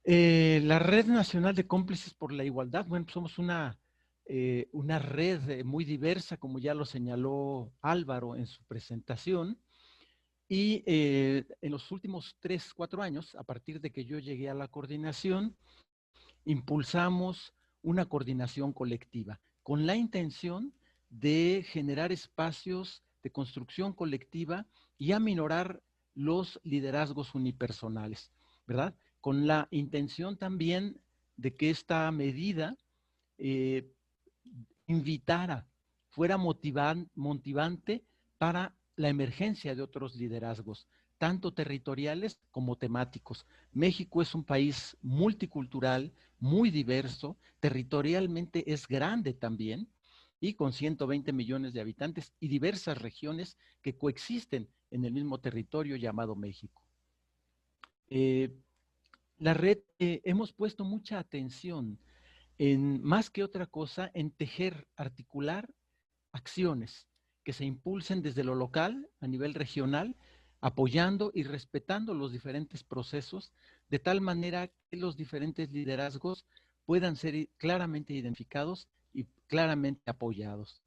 La Red Nacional de Cómplices por la Igualdad, bueno, somos una red muy diversa, como ya lo señaló Álvaro en su presentación, y en los últimos 3, 4 años, a partir de que yo llegué a la coordinación, impulsamos una coordinación colectiva con la intención de generar espacios de construcción colectiva y aminorar los liderazgos unipersonales, ¿verdad? Con la intención también de que esta medida invitara, fuera motivante para la emergencia de otros liderazgos, tanto territoriales como temáticos. México es un país multicultural, muy diverso, territorialmente es grande también, y con 120 millones de habitantes y diversas regiones que coexisten en el mismo territorio llamado México. La red, hemos puesto mucha atención en, más que otra cosa, en tejer, articular acciones que se impulsen desde lo local a nivel regional, apoyando y respetando los diferentes procesos, de tal manera que los diferentes liderazgos puedan ser claramente identificados y claramente apoyados.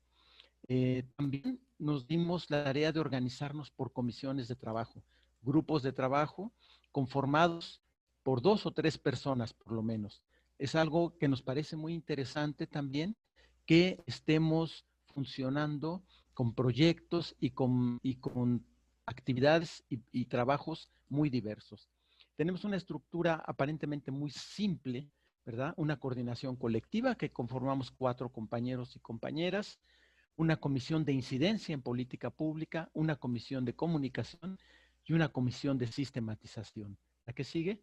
También nos dimos la tarea de organizarnos por comisiones de trabajo, grupos de trabajo conformados por 2 o 3 personas por lo menos. Es algo que nos parece muy interesante también, que estemos funcionando con proyectos y con actividades y trabajos muy diversos. Tenemos una estructura aparentemente muy simple, ¿verdad? Una coordinación colectiva que conformamos 4 compañeros y compañeras, una comisión de incidencia en política pública, una comisión de comunicación y una comisión de sistematización. ¿La que sigue?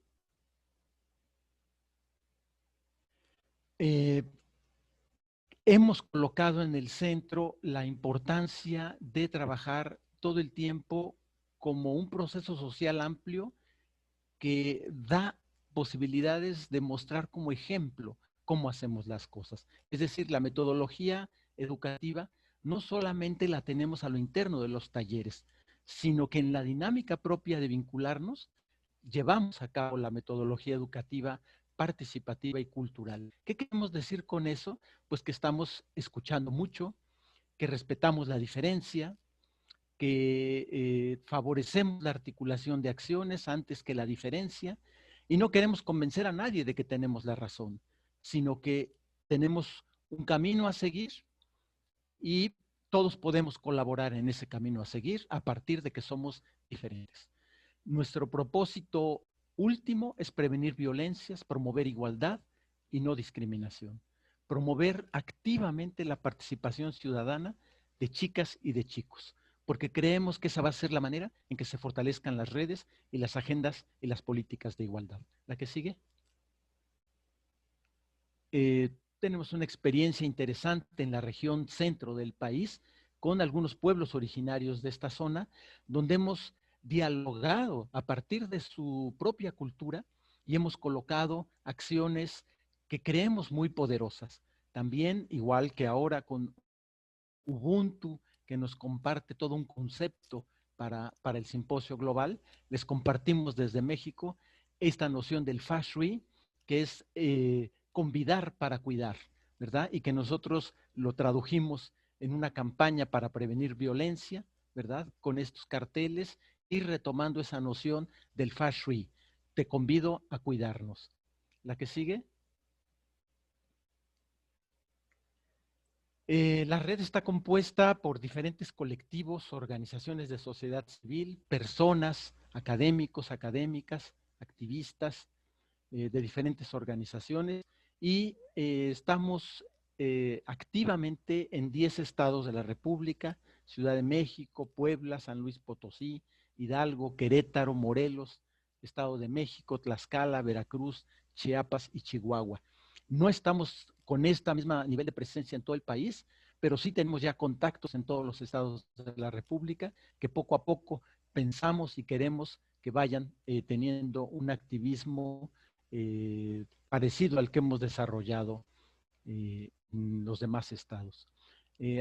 Hemos colocado en el centro la importancia de trabajar todo el tiempo como un proceso social amplio que da posibilidades de mostrar como ejemplo cómo hacemos las cosas. Es decir, la metodología educativa no solamente la tenemos a lo interno de los talleres, sino que en la dinámica propia de vincularnos, llevamos a cabo la metodología educativa participativa y cultural. ¿Qué queremos decir con eso? Pues que estamos escuchando mucho, que respetamos la diferencia, que favorecemos la articulación de acciones antes que la diferencia, y no queremos convencer a nadie de que tenemos la razón, sino que tenemos un camino a seguir y todos podemos colaborar en ese camino a seguir a partir de que somos diferentes. Nuestro propósito último es prevenir violencias, promover igualdad y no discriminación. Promover activamente la participación ciudadana de chicas y de chicos, porque creemos que esa va a ser la manera en que se fortalezcan las redes y las agendas y las políticas de igualdad. ¿La que sigue? Tenemos una experiencia interesante en la región centro del país con algunos pueblos originarios de esta zona, donde hemos dialogado a partir de su propia cultura y hemos colocado acciones que creemos muy poderosas. También, igual que ahora con Ubuntu, que nos comparte todo un concepto para el simposio global, les compartimos desde México esta noción del Feng Shui, que es convidar para cuidar, ¿verdad? Y que nosotros lo tradujimos en una campaña para prevenir violencia, ¿verdad? Con estos carteles y retomando esa noción del Feng Shui. Te convido a cuidarnos. ¿La que sigue? La red está compuesta por diferentes colectivos, organizaciones de sociedad civil, personas, académicos, académicas, activistas de diferentes organizaciones y estamos activamente en 10 estados de la República: Ciudad de México, Puebla, San Luis Potosí, Hidalgo, Querétaro, Morelos, Estado de México, Tlaxcala, Veracruz, Chiapas y Chihuahua. No estamos con este mismo nivel de presencia en todo el país, pero sí tenemos ya contactos en todos los estados de la República que poco a poco pensamos y queremos que vayan teniendo un activismo parecido al que hemos desarrollado en los demás estados.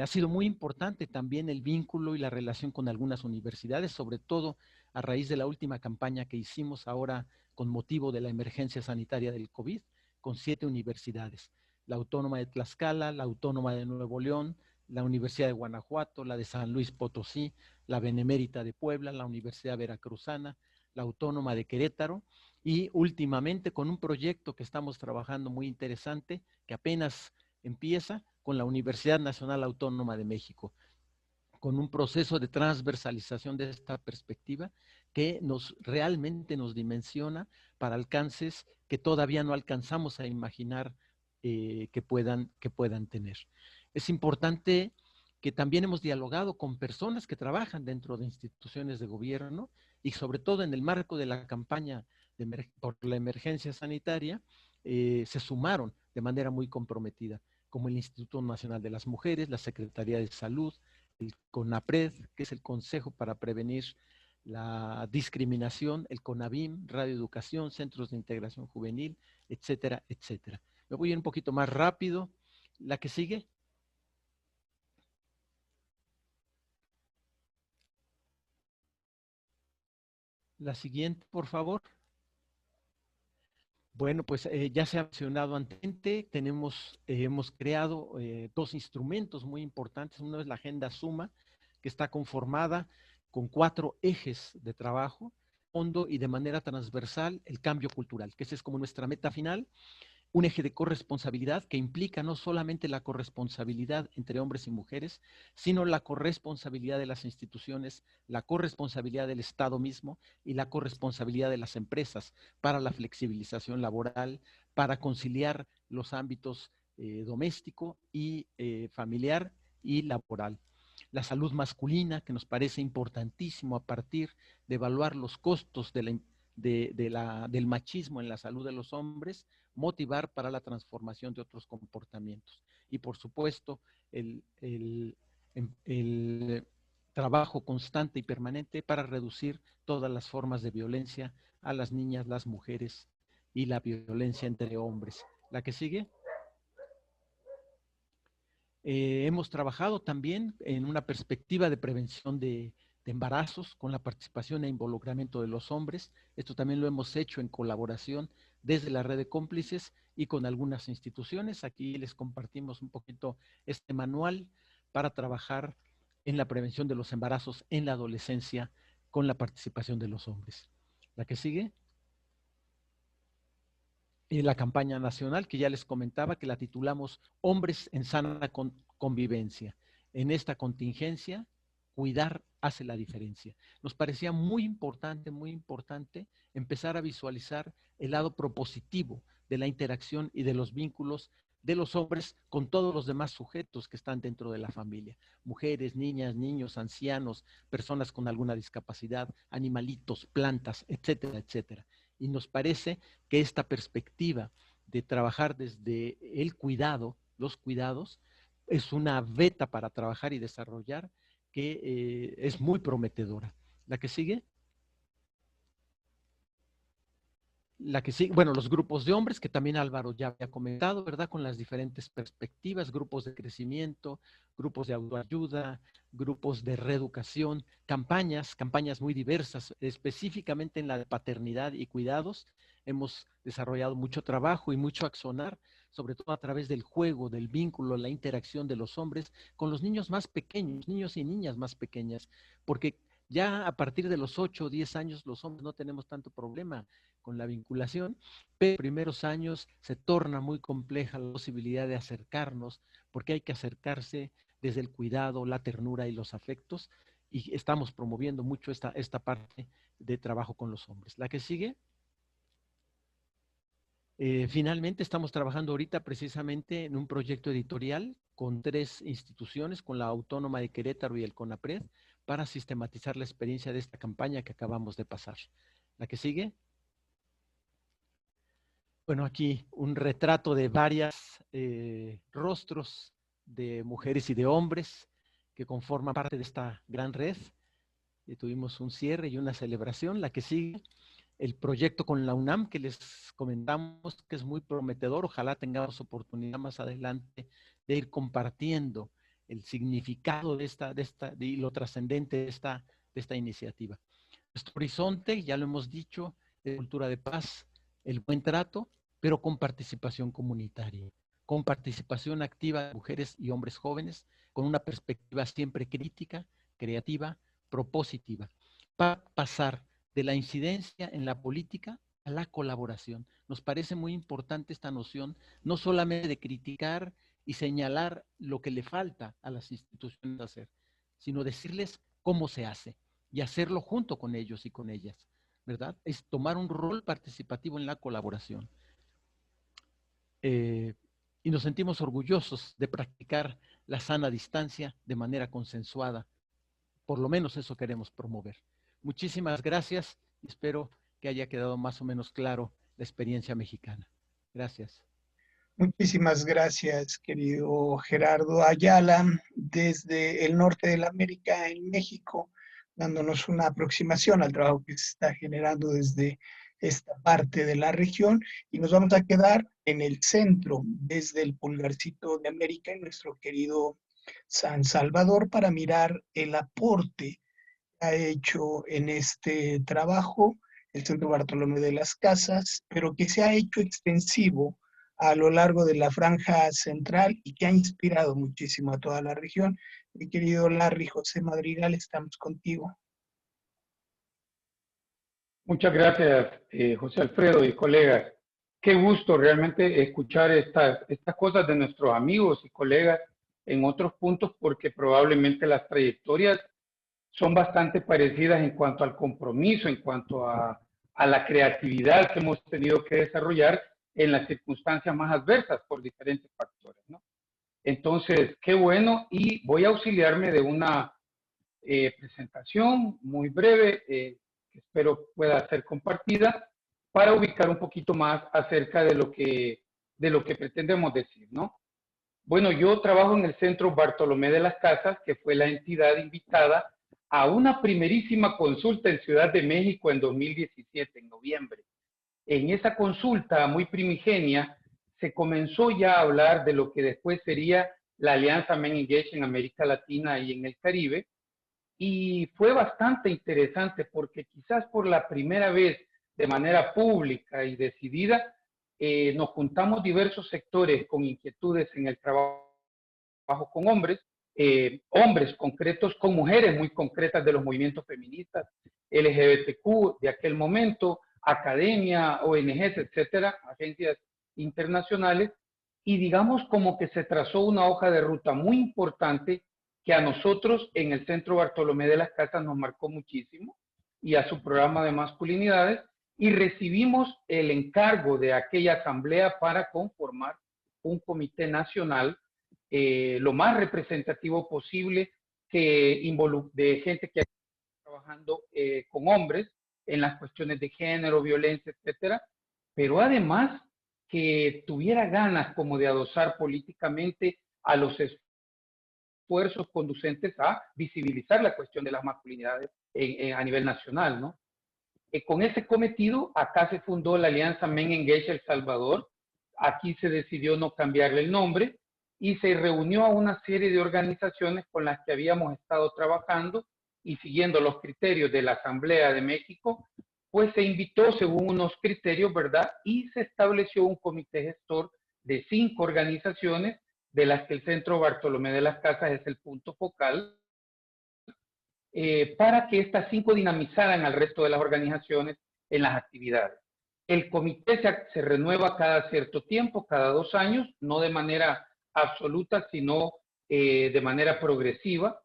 Ha sido muy importante también el vínculo y la relación con algunas universidades, sobre todo a raíz de la última campaña que hicimos ahora con motivo de la emergencia sanitaria del COVID, con 7 universidades: la Autónoma de Tlaxcala, la Autónoma de Nuevo León, la Universidad de Guanajuato, la de San Luis Potosí, la Benemérita de Puebla, la Universidad Veracruzana, la Autónoma de Querétaro, y últimamente con un proyecto que estamos trabajando muy interesante, que apenas empieza, con la Universidad Nacional Autónoma de México, con un proceso de transversalización de esta perspectiva que realmente nos dimensiona para alcances que todavía no alcanzamos a imaginar que puedan tener. Es importante que también hemos dialogado con personas que trabajan dentro de instituciones de gobierno y sobre todo en el marco de la campaña por la emergencia sanitaria, se sumaron de manera muy comprometida, como el Instituto Nacional de las Mujeres, la Secretaría de Salud, el CONAPRED, que es el Consejo para Prevenir la Discriminación, el CONAVIM, Radio Educación, Centros de Integración Juvenil, etcétera, etcétera. Me voy a ir un poquito más rápido. La que sigue. La siguiente, por favor. Bueno, pues ya se ha mencionado anteriormente, hemos creado 2 instrumentos muy importantes. Uno es la Agenda Suma, que está conformada con 4 ejes de trabajo, fondo y de manera transversal el cambio cultural, que esa es como nuestra meta final. Un eje de corresponsabilidad que implica no solamente la corresponsabilidad entre hombres y mujeres, sino la corresponsabilidad de las instituciones, la corresponsabilidad del Estado mismo y la corresponsabilidad de las empresas para la flexibilización laboral, para conciliar los ámbitos doméstico y familiar y laboral. La salud masculina, que nos parece importantísimo a partir de evaluar los costos del machismo en la salud de los hombres, motivar para la transformación de otros comportamientos. Y por supuesto, el trabajo constante y permanente para reducir todas las formas de violencia a las niñas, las mujeres y la violencia entre hombres. ¿La que sigue? Hemos trabajado también en una perspectiva de prevención de embarazos con la participación e involucramiento de los hombres. Esto también lo hemos hecho en colaboración desde la red de cómplices y con algunas instituciones. Aquí les compartimos un poquito este manual para trabajar en la prevención de los embarazos en la adolescencia con la participación de los hombres. ¿La que sigue? La campaña nacional que ya les comentaba, que la titulamos Hombres en sana convivencia. En esta contingencia, cuidar hace la diferencia. Nos parecía muy importante empezar a visualizar el lado propositivo de la interacción y de los vínculos de los hombres con todos los demás sujetos que están dentro de la familia. Mujeres, niñas, niños, ancianos, personas con alguna discapacidad, animalitos, plantas, etcétera, etcétera. Y nos parece que esta perspectiva de trabajar desde el cuidado, los cuidados, es una veta para trabajar y desarrollar que es muy prometedora. ¿La que sigue? La que sigue, bueno, los grupos de hombres, que también Álvaro ya había comentado, ¿verdad? Con las diferentes perspectivas, grupos de crecimiento, grupos de autoayuda, grupos de reeducación, campañas muy diversas, específicamente en la de paternidad y cuidados. Hemos desarrollado mucho trabajo y mucho accionar, sobre todo a través del juego, del vínculo, la interacción de los hombres con los niños más pequeños, niños y niñas más pequeñas, porque ya a partir de los 8 o 10 años los hombres no tenemos tanto problema con la vinculación, pero en los primeros años se torna muy compleja la posibilidad de acercarnos, porque hay que acercarse desde el cuidado, la ternura y los afectos, y estamos promoviendo mucho esta parte de trabajo con los hombres. ¿La que sigue? Finalmente estamos trabajando ahorita precisamente en un proyecto editorial con 3 instituciones, con la Autónoma de Querétaro y el CONAPRED, para sistematizar la experiencia de esta campaña que acabamos de pasar. ¿La que sigue? Bueno, aquí un retrato de varios rostros de mujeres y de hombres que conforman parte de esta gran red. Tuvimos un cierre y una celebración. La que sigue, el proyecto con la UNAM, que les comentamos que es muy prometedor. Ojalá tengamos oportunidad más adelante de ir compartiendo el significado y lo trascendente de esta iniciativa. Nuestro horizonte, ya lo hemos dicho, de cultura de paz, el buen trato, pero con participación comunitaria, con participación activa de mujeres y hombres jóvenes, con una perspectiva siempre crítica, creativa, propositiva, para pasar de la incidencia en la política a la colaboración. Nos parece muy importante esta noción, no solamente de criticar y señalar lo que le falta a las instituciones hacer, sino decirles cómo se hace y hacerlo junto con ellos y con ellas, ¿verdad? Es tomar un rol participativo en la colaboración. Y nos sentimos orgullosos de practicar la sana distancia de manera consensuada. Por lo menos eso queremos promover. Muchísimas gracias y espero que haya quedado más o menos claro la experiencia mexicana. Gracias. Muchísimas gracias, querido Gerardo Ayala, desde el norte de la América, en México, dándonos una aproximación al trabajo que se está generando desde esta parte de la región. Y nos vamos a quedar en el centro, desde el pulgarcito de América, en nuestro querido San Salvador, para mirar el aporte que ha hecho en este trabajo el Centro Bartolomé de las Casas, pero que se ha hecho extensivo a lo largo de la franja central y que ha inspirado muchísimo a toda la región. Mi querido Larry José Madrigal, estamos contigo. Muchas gracias, José Alfredo y colegas. Qué gusto realmente escuchar estas cosas de nuestros amigos y colegas en otros puntos, porque probablemente las trayectorias son bastante parecidas en cuanto al compromiso, en cuanto a la creatividad que hemos tenido que desarrollar en las circunstancias más adversas por diferentes factores, ¿no? Entonces, qué bueno, y voy a auxiliarme de una presentación muy breve, que espero pueda ser compartida, para ubicar un poquito más acerca de lo que pretendemos decir, ¿no? Bueno, yo trabajo en el Centro Bartolomé de las Casas, que fue la entidad invitada a una primerísima consulta en Ciudad de México en 2017, en noviembre. En esa consulta muy primigenia, se comenzó ya a hablar de lo que después sería la Alianza Men Engage en América Latina y en el Caribe, y fue bastante interesante porque quizás por la primera vez de manera pública y decidida, nos juntamos diversos sectores con inquietudes en el trabajo con hombres, hombres concretos con mujeres muy concretas de los movimientos feministas, LGBTQ de aquel momento, academia, ONGs, etcétera, agencias internacionales, y digamos como que se trazó una hoja de ruta muy importante que a nosotros en el Centro Bartolomé de las Casas nos marcó muchísimo, y a su programa de masculinidades, y recibimos el encargo de aquella asamblea para conformar un comité nacional lo más representativo posible de gente que está trabajando con hombres en las cuestiones de género, violencia, etcétera, pero además que tuviera ganas como de adosar políticamente a los esfuerzos conducentes a visibilizar la cuestión de las masculinidades a nivel nacional, ¿no? Con ese cometido, acá se fundó la Alianza Men Engage El Salvador. Aquí se decidió no cambiarle el nombre y se reunió a una serie de organizaciones con las que habíamos estado trabajando y siguiendo los criterios de la Asamblea de México, pues se invitó según unos criterios, ¿verdad? Y se estableció un comité gestor de 5 organizaciones, de las que el Centro Bartolomé de las Casas es el punto focal, para que estas 5 dinamizaran al resto de las organizaciones en las actividades. El comité se renueva cada cierto tiempo, cada 2 años, no de manera absoluta, sino de manera progresiva.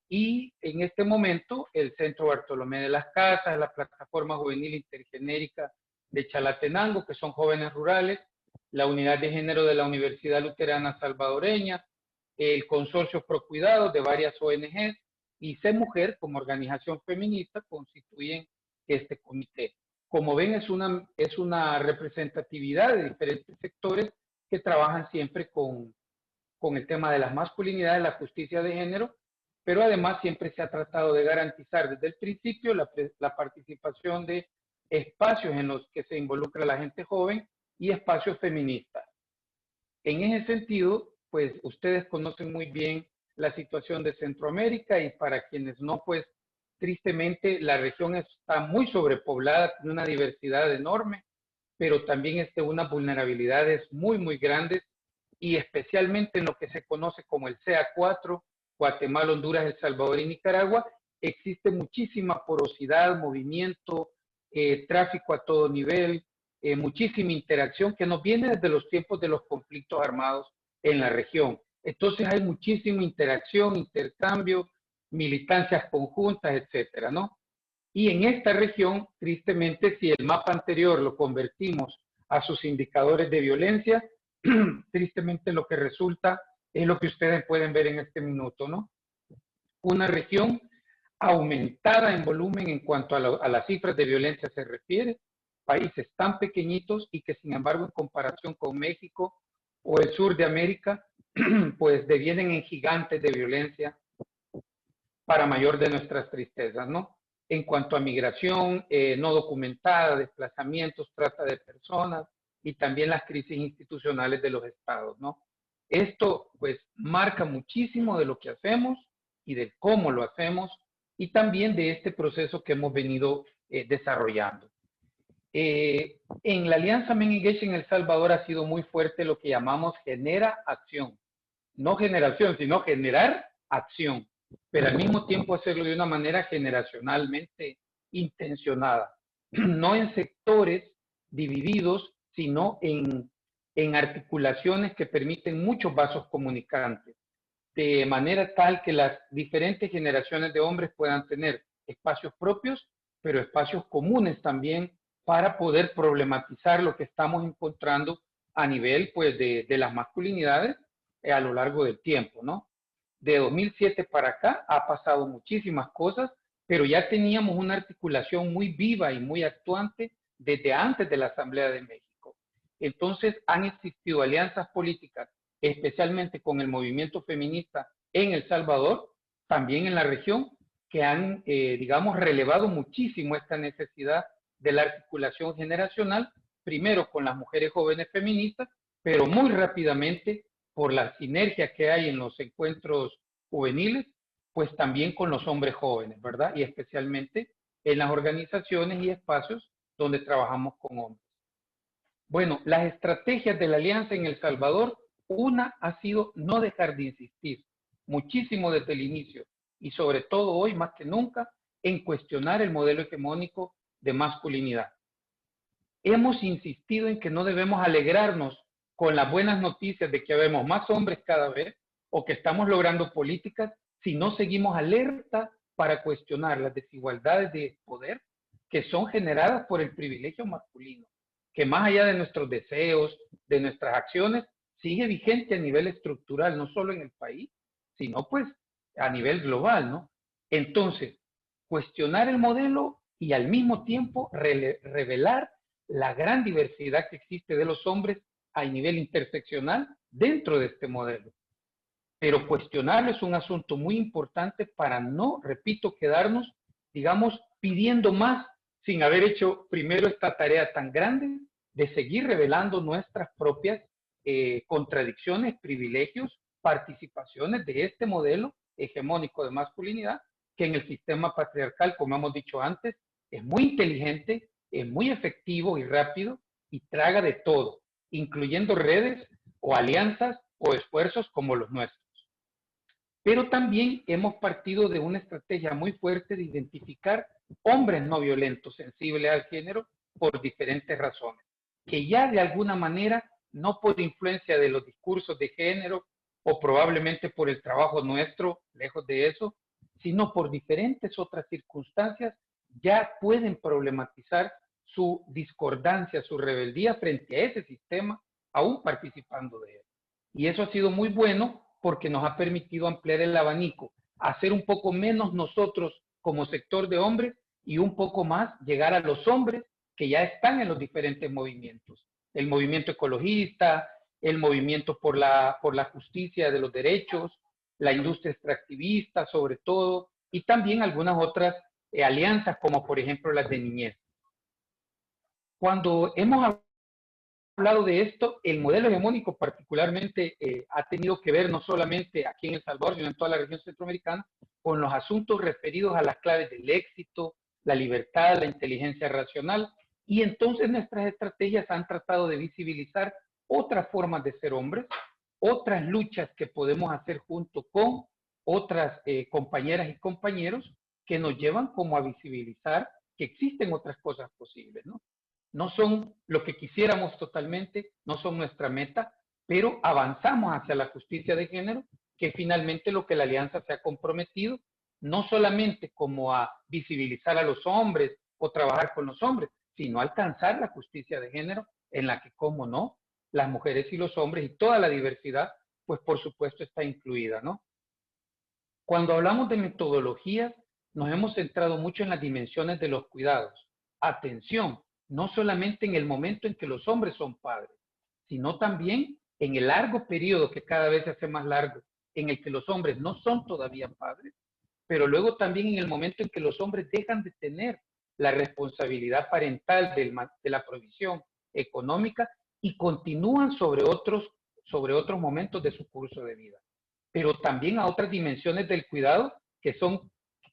Y en este momento, el Centro Bartolomé de las Casas, la Plataforma Juvenil Intergenérica de Chalatenango, que son jóvenes rurales, la Unidad de Género de la Universidad Luterana Salvadoreña, el Consorcio Pro Cuidado de varias ONGs, y C Mujer, como organización feminista, constituyen este comité. Como ven, es una representatividad de diferentes sectores que trabajan siempre con el tema de las masculinidades, la justicia de género, pero además siempre se ha tratado de garantizar desde el principio la participación de espacios en los que se involucra la gente joven y espacios feministas. En ese sentido, pues ustedes conocen muy bien la situación de Centroamérica, y para quienes no, pues tristemente la región está muy sobrepoblada, tiene una diversidad enorme, pero también unas vulnerabilidades muy, muy grandes, y especialmente en lo que se conoce como el CA4, Guatemala, Honduras, El Salvador y Nicaragua, existe muchísima porosidad, movimiento, tráfico a todo nivel, muchísima interacción que nos viene desde los tiempos de los conflictos armados en la región. Entonces hay muchísima interacción, intercambio, militancias conjuntas, etcétera, ¿no? Y en esta región, tristemente, si el mapa anterior lo convertimos a sus indicadores de violencia, tristemente lo que resulta es lo que ustedes pueden ver en este minuto, ¿no? Una región aumentada en volumen en cuanto a las cifras de violencia se refiere, países tan pequeñitos y que sin embargo en comparación con México o el sur de América, pues devienen en gigantes de violencia para mayor de nuestras tristezas, ¿no? En cuanto a migración no documentada, desplazamientos, trata de personas y también las crisis institucionales de los estados, ¿no? Esto pues marca muchísimo de lo que hacemos y de cómo lo hacemos, y también de este proceso que hemos venido desarrollando. En la Alianza Men Engage en El Salvador ha sido muy fuerte lo que llamamos genera acción. No generación, sino generar acción, pero al mismo tiempo hacerlo de una manera generacionalmente intencionada. No en sectores divididos, sino en articulaciones que permiten muchos vasos comunicantes, de manera tal que las diferentes generaciones de hombres puedan tener espacios propios, pero espacios comunes también para poder problematizar lo que estamos encontrando a nivel pues, de las masculinidades a lo largo del tiempo, ¿no? De 2007 para acá ha pasado muchísimas cosas, pero ya teníamos una articulación muy viva y muy actuante desde antes de la Asamblea de México. Entonces han existido alianzas políticas, especialmente con el movimiento feminista en El Salvador, también en la región, que han, digamos, relevado muchísimo esta necesidad de la articulación generacional, primero con las mujeres jóvenes feministas, pero muy rápidamente por la sinergia que hay en los encuentros juveniles, pues también con los hombres jóvenes, ¿verdad? Y especialmente en las organizaciones y espacios donde trabajamos con hombres. Bueno, las estrategias de la Alianza en El Salvador, una ha sido no dejar de insistir muchísimo desde el inicio y sobre todo hoy más que nunca en cuestionar el modelo hegemónico de masculinidad. Hemos insistido en que no debemos alegrarnos con las buenas noticias de que habemos más hombres cada vez o que estamos logrando políticas si no seguimos alerta para cuestionar las desigualdades de poder que son generadas por el privilegio masculino, que más allá de nuestros deseos, de nuestras acciones, sigue vigente a nivel estructural, no solo en el país, sino pues a nivel global, ¿no? Entonces, cuestionar el modelo y al mismo tiempo revelar la gran diversidad que existe de los hombres a nivel interseccional dentro de este modelo. Pero cuestionarlo es un asunto muy importante para no, repito, quedarnos, digamos, pidiendo más sin haber hecho primero esta tarea tan grande de seguir revelando nuestras propias contradicciones, privilegios, participaciones de este modelo hegemónico de masculinidad que en el sistema patriarcal, como hemos dicho antes, es muy inteligente, es muy efectivo y rápido y traga de todo, incluyendo redes o alianzas o esfuerzos como los nuestros. Pero también hemos partido de una estrategia muy fuerte de identificar hombres no violentos sensibles al género por diferentes razones, que ya de alguna manera, no por influencia de los discursos de género o probablemente por el trabajo nuestro, lejos de eso, sino por diferentes otras circunstancias, ya pueden problematizar su discordancia, su rebeldía frente a ese sistema, aún participando de él. Y eso ha sido muy bueno porque nos ha permitido ampliar el abanico, hacer un poco menos nosotros como sector de hombres y un poco más llegar a los hombres que ya están en los diferentes movimientos. El movimiento ecologista, el movimiento por la justicia de los derechos, la industria extractivista sobre todo, y también algunas otras alianzas como por ejemplo las de niñez. Cuando hemos hablado de esto, el modelo hegemónico particularmente ha tenido que ver no solamente aquí en El Salvador, sino en toda la región centroamericana, con los asuntos referidos a las claves del éxito, la libertad, la inteligencia racional, y entonces nuestras estrategias han tratado de visibilizar otras formas de ser hombres, otras luchas que podemos hacer junto con otras compañeras y compañeros que nos llevan como a visibilizar que existen otras cosas posibles, ¿no? No son lo que quisiéramos totalmente, no son nuestra meta, pero avanzamos hacia la justicia de género, que finalmente lo que la Alianza se ha comprometido, no solamente como a visibilizar a los hombres o trabajar con los hombres, sino alcanzar la justicia de género en la que, como no, las mujeres y los hombres y toda la diversidad, pues por supuesto está incluida, ¿no? Cuando hablamos de metodologías, nos hemos centrado mucho en las dimensiones de los cuidados. Atención, no solamente en el momento en que los hombres son padres, sino también en el largo periodo que cada vez se hace más largo, en el que los hombres no son todavía padres, pero luego también en el momento en que los hombres dejan de tener la responsabilidad parental de la provisión económica y continúan sobre otros momentos de su curso de vida. Pero también a otras dimensiones del cuidado que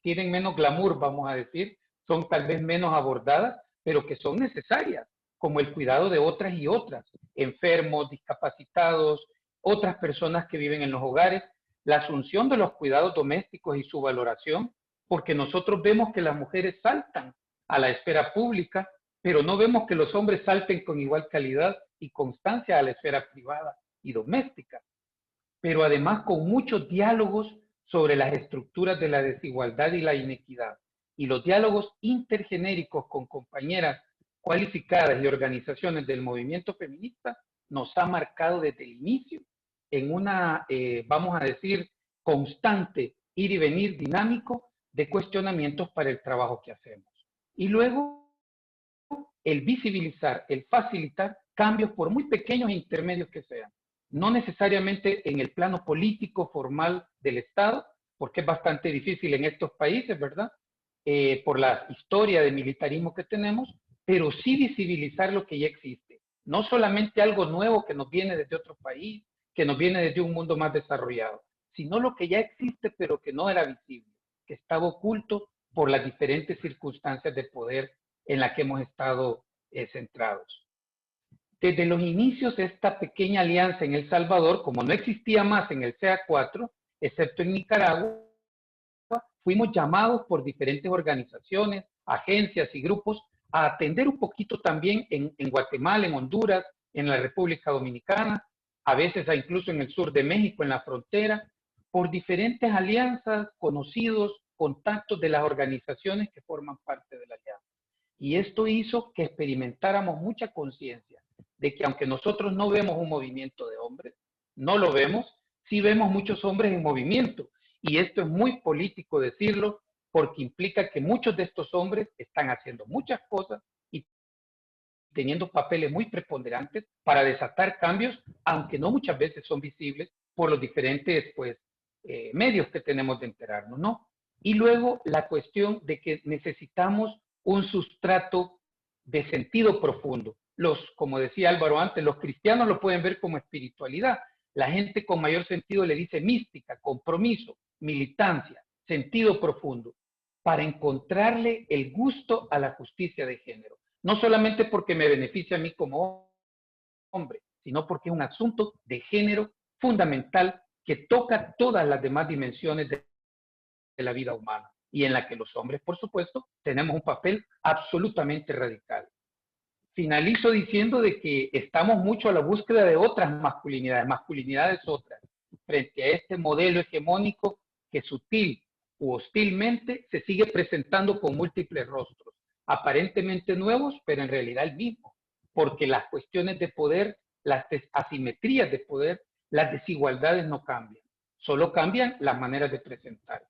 tienen menos glamour, vamos a decir, son tal vez menos abordadas, pero que son necesarias, como el cuidado de otras y otras, enfermos, discapacitados, otras personas que viven en los hogares, la asunción de los cuidados domésticos y su valoración, porque nosotros vemos que las mujeres saltan a la esfera pública, pero no vemos que los hombres salten con igual calidad y constancia a la esfera privada y doméstica. Pero además con muchos diálogos sobre las estructuras de la desigualdad y la inequidad. Y los diálogos intergenéricos con compañeras cualificadas y organizaciones del movimiento feminista nos ha marcado desde el inicio en una, vamos a decir, constante ir y venir dinámico de cuestionamientos para el trabajo que hacemos. Y luego, el visibilizar, el facilitar cambios por muy pequeños e intermedios que sean. No necesariamente en el plano político formal del Estado, porque es bastante difícil en estos países, ¿verdad? Por la historia de militarismo que tenemos, pero sí visibilizar lo que ya existe. No solamente algo nuevo que nos viene desde otro país, que nos viene desde un mundo más desarrollado, sino lo que ya existe pero que no era visible, que estaba oculto por las diferentes circunstancias de poder en las que hemos estado centrados. Desde los inicios de esta pequeña alianza en El Salvador, como no existía más en el CA4, excepto en Nicaragua, fuimos llamados por diferentes organizaciones, agencias y grupos a atender un poquito también en Guatemala, en Honduras, en la República Dominicana, a veces incluso en el sur de México, en la frontera, por diferentes alianzas, conocidos, contactos de las organizaciones que forman parte de la alianza. Y esto hizo que experimentáramos mucha conciencia de que aunque nosotros no vemos un movimiento de hombres, no lo vemos, sí vemos muchos hombres en movimiento. Y esto es muy político decirlo, porque implica que muchos de estos hombres están haciendo muchas cosas y teniendo papeles muy preponderantes para desatar cambios, aunque no muchas veces son visibles por los diferentes medios que tenemos de enterarnos, ¿no? Y luego la cuestión de que necesitamos un sustrato de sentido profundo. Como decía Álvaro antes, los cristianos lo pueden ver como espiritualidad. La gente con mayor sentido le dice mística, compromiso, militancia, sentido profundo, para encontrarle el gusto a la justicia de género. No solamente porque me beneficia a mí como hombre, sino porque es un asunto de género fundamental que toca todas las demás dimensiones de la vida humana y en la que los hombres, por supuesto, tenemos un papel absolutamente radical. Finalizo diciendo de que estamos mucho a la búsqueda de otras masculinidades otras, frente a este modelo hegemónico que sutil u hostilmente se sigue presentando con múltiples rostros, aparentemente nuevos, pero en realidad el mismo, porque las cuestiones de poder, las asimetrías de poder, las desigualdades no cambian, solo cambian las maneras de presentar.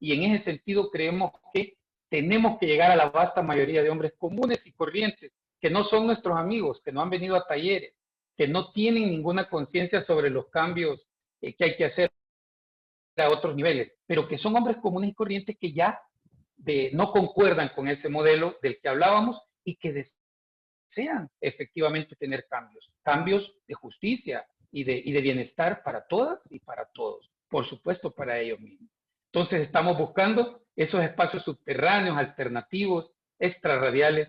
Y en ese sentido creemos que tenemos que llegar a la vasta mayoría de hombres comunes y corrientes, que no son nuestros amigos, que no han venido a talleres, que no tienen ninguna conciencia sobre los cambios que hay que hacer a otros niveles, pero que son hombres comunes y corrientes que ya no concuerdan con ese modelo del que hablábamos y que desean efectivamente tener cambios de justicia y de bienestar para todas y para todos, por supuesto para ellos mismos. Entonces estamos buscando esos espacios subterráneos, alternativos, extrarradiales,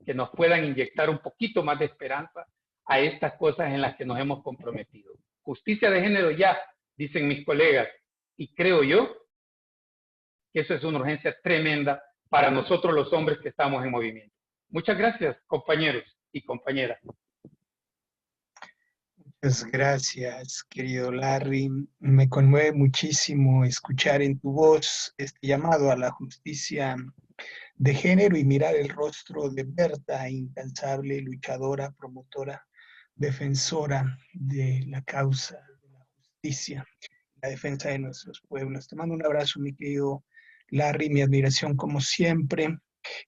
que nos puedan inyectar un poquito más de esperanza a estas cosas en las que nos hemos comprometido. Justicia de género ya, dicen mis colegas, y creo yo que eso es una urgencia tremenda para nosotros los hombres que estamos en movimiento. Muchas gracias, compañeros y compañeras. Muchas gracias, querido Larry. Me conmueve muchísimo escuchar en tu voz este llamado a la justicia de género y mirar el rostro de Berta, incansable, luchadora, promotora, defensora de la causa de la justicia, la defensa de nuestros pueblos. Te mando un abrazo, mi querido Larry, mi admiración como siempre.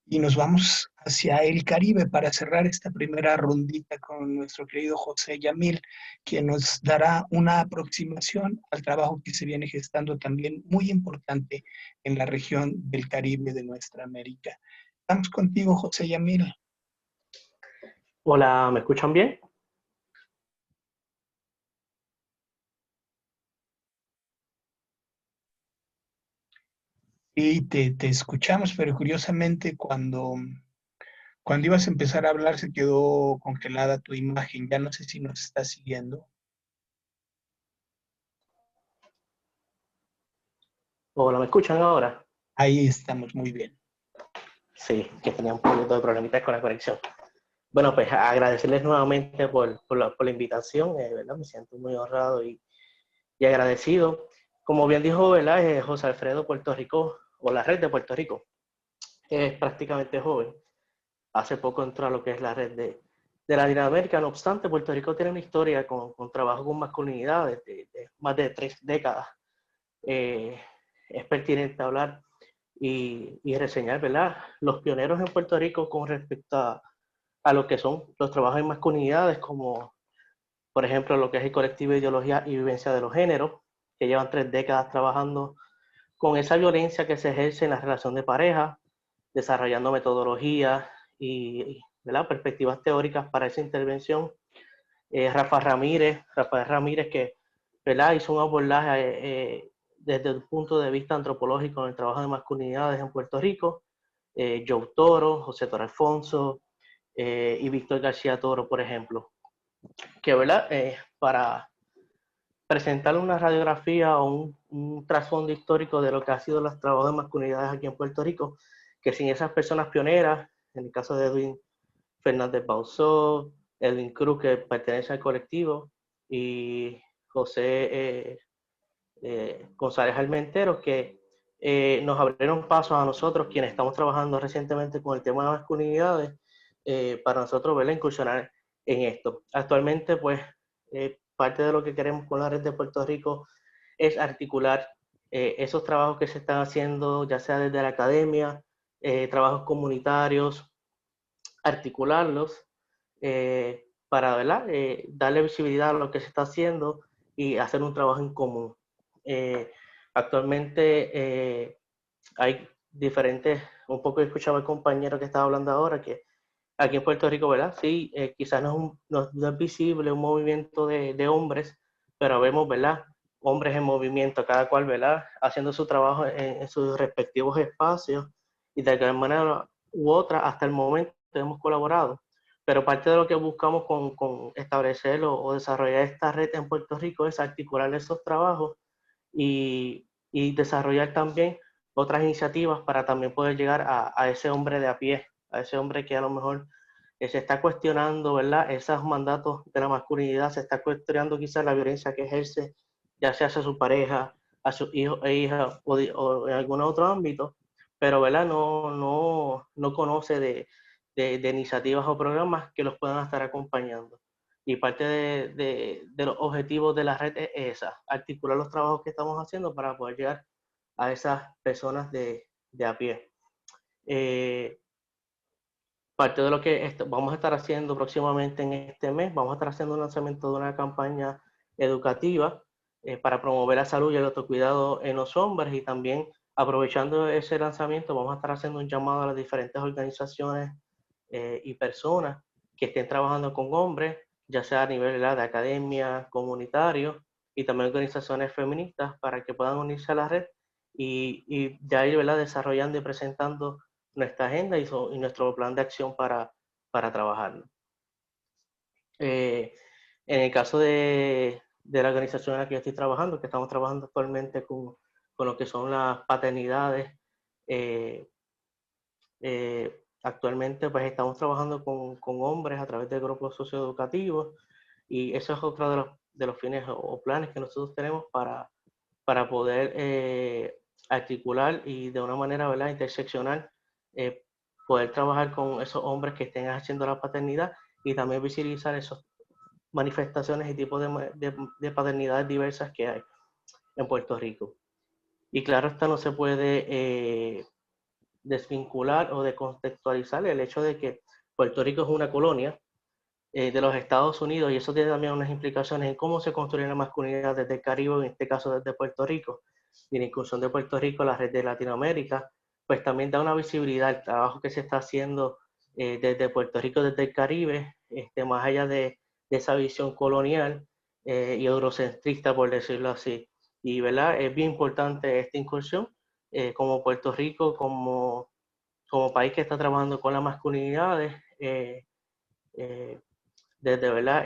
Y nos vamos hacia el Caribe para cerrar esta primera rondita con nuestro querido José Yamil, quien nos dará una aproximación al trabajo que se viene gestando también muy importante en la región del Caribe de nuestra América. Estamos contigo, José Yamil. Hola, ¿me escuchan bien? Sí, te escuchamos, pero curiosamente cuando ibas a empezar a hablar se quedó congelada tu imagen. Ya no sé si nos estás siguiendo. Hola, ¿me escuchan ahora? Ahí estamos, muy bien. Sí, que tenía un poquito de problemitas con la conexión. Bueno, pues agradecerles nuevamente por la invitación, ¿verdad? Me siento muy honrado y agradecido. Como bien dijo, ¿verdad? José Alfredo Puerto Rico, o la red de Puerto Rico, es prácticamente joven. hace poco entró a lo que es la red de Latinoamérica. No obstante, Puerto Rico tiene una historia con trabajo con masculinidades de más de 3 décadas. Es pertinente hablar y reseñar, ¿verdad?, los pioneros en Puerto Rico con respecto a lo que son los trabajos en masculinidades, como por ejemplo lo que es el colectivo de Ideología y Vivencia de los Géneros, que llevan 3 décadas trabajando con esa violencia que se ejerce en la relación de pareja, desarrollando metodologías y ¿verdad?, perspectivas teóricas para esa intervención. Rafael Ramírez, que, ¿verdad?, hizo un abordaje desde el punto de vista antropológico en el trabajo de masculinidades en Puerto Rico. Joe Toro, José Toro Alfonso y Víctor García Toro, por ejemplo, que, ¿verdad?, para presentar una radiografía o un trasfondo histórico de lo que ha sido los trabajos de masculinidades aquí en Puerto Rico, que sin esas personas pioneras, en el caso de Edwin Fernández Bauzó, Edwin Cruz, que pertenece al colectivo, y José González Almenteros, que nos abrieron pasos a nosotros, quienes estamos trabajando recientemente con el tema de masculinidades, para nosotros verla incursionar en esto. Actualmente, pues, parte de lo que queremos con la red de Puerto Rico es articular esos trabajos que se están haciendo, ya sea desde la academia, trabajos comunitarios, articularlos para, ¿verdad?, darle visibilidad a lo que se está haciendo y hacer un trabajo en común. Actualmente hay diferentes, un poco escuchaba el compañero que estaba hablando ahora, que aquí en Puerto Rico, ¿verdad?, sí, quizás no es visible un movimiento de hombres, pero vemos, ¿verdad?, hombres en movimiento, cada cual, ¿verdad?, haciendo su trabajo en sus respectivos espacios, y de alguna manera u otra, hasta el momento hemos colaborado. Pero parte de lo que buscamos con establecer o desarrollar esta red en Puerto Rico es articular esos trabajos y desarrollar también otras iniciativas para también poder llegar a ese hombre de a pie, a ese hombre que a lo mejor se está cuestionando, ¿verdad?, esos mandatos de la masculinidad, se está cuestionando quizás la violencia que ejerce, ya sea hacia su pareja, a sus hijos e hijas o en algún otro ámbito, pero, ¿verdad?, no conoce de iniciativas o programas que los puedan estar acompañando. Y parte de los objetivos de la red es esa, articular los trabajos que estamos haciendo para poder llegar a esas personas de a pie. Parte de lo que vamos a estar haciendo próximamente en este mes, vamos a estar haciendo un lanzamiento de una campaña educativa para promover la salud y el autocuidado en los hombres, y también aprovechando ese lanzamiento vamos a estar haciendo un llamado a las diferentes organizaciones y personas que estén trabajando con hombres, ya sea a nivel de academia, comunitario y también organizaciones feministas, para que puedan unirse a la red y ya ir, ¿verdad?, desarrollando y presentando nuestra agenda y nuestro plan de acción para trabajarlo. En el caso de la organización en la que yo estoy trabajando, que estamos trabajando actualmente con lo que son las paternidades, actualmente pues estamos trabajando con hombres a través de grupos socioeducativos, y eso es otro de los fines o planes que nosotros tenemos para poder articular y de una manera, ¿verdad?, interseccional, poder trabajar con esos hombres que estén haciendo la paternidad y también visibilizar esas manifestaciones y tipos de paternidades diversas que hay en Puerto Rico. Y claro, esta no se puede desvincular o descontextualizar el hecho de que Puerto Rico es una colonia de los Estados Unidos, y eso tiene también unas implicaciones en cómo se construye la masculinidad desde el Caribe, en este caso desde Puerto Rico, y la inclusión de Puerto Rico en la red de Latinoamérica, pues también da una visibilidad al trabajo que se está haciendo desde Puerto Rico, desde el Caribe, más allá de esa visión colonial y eurocentrista, por decirlo así. Y, ¿verdad?, es bien importante esta incursión como Puerto Rico, como país que está trabajando con las masculinidades, desde, ¿verdad?,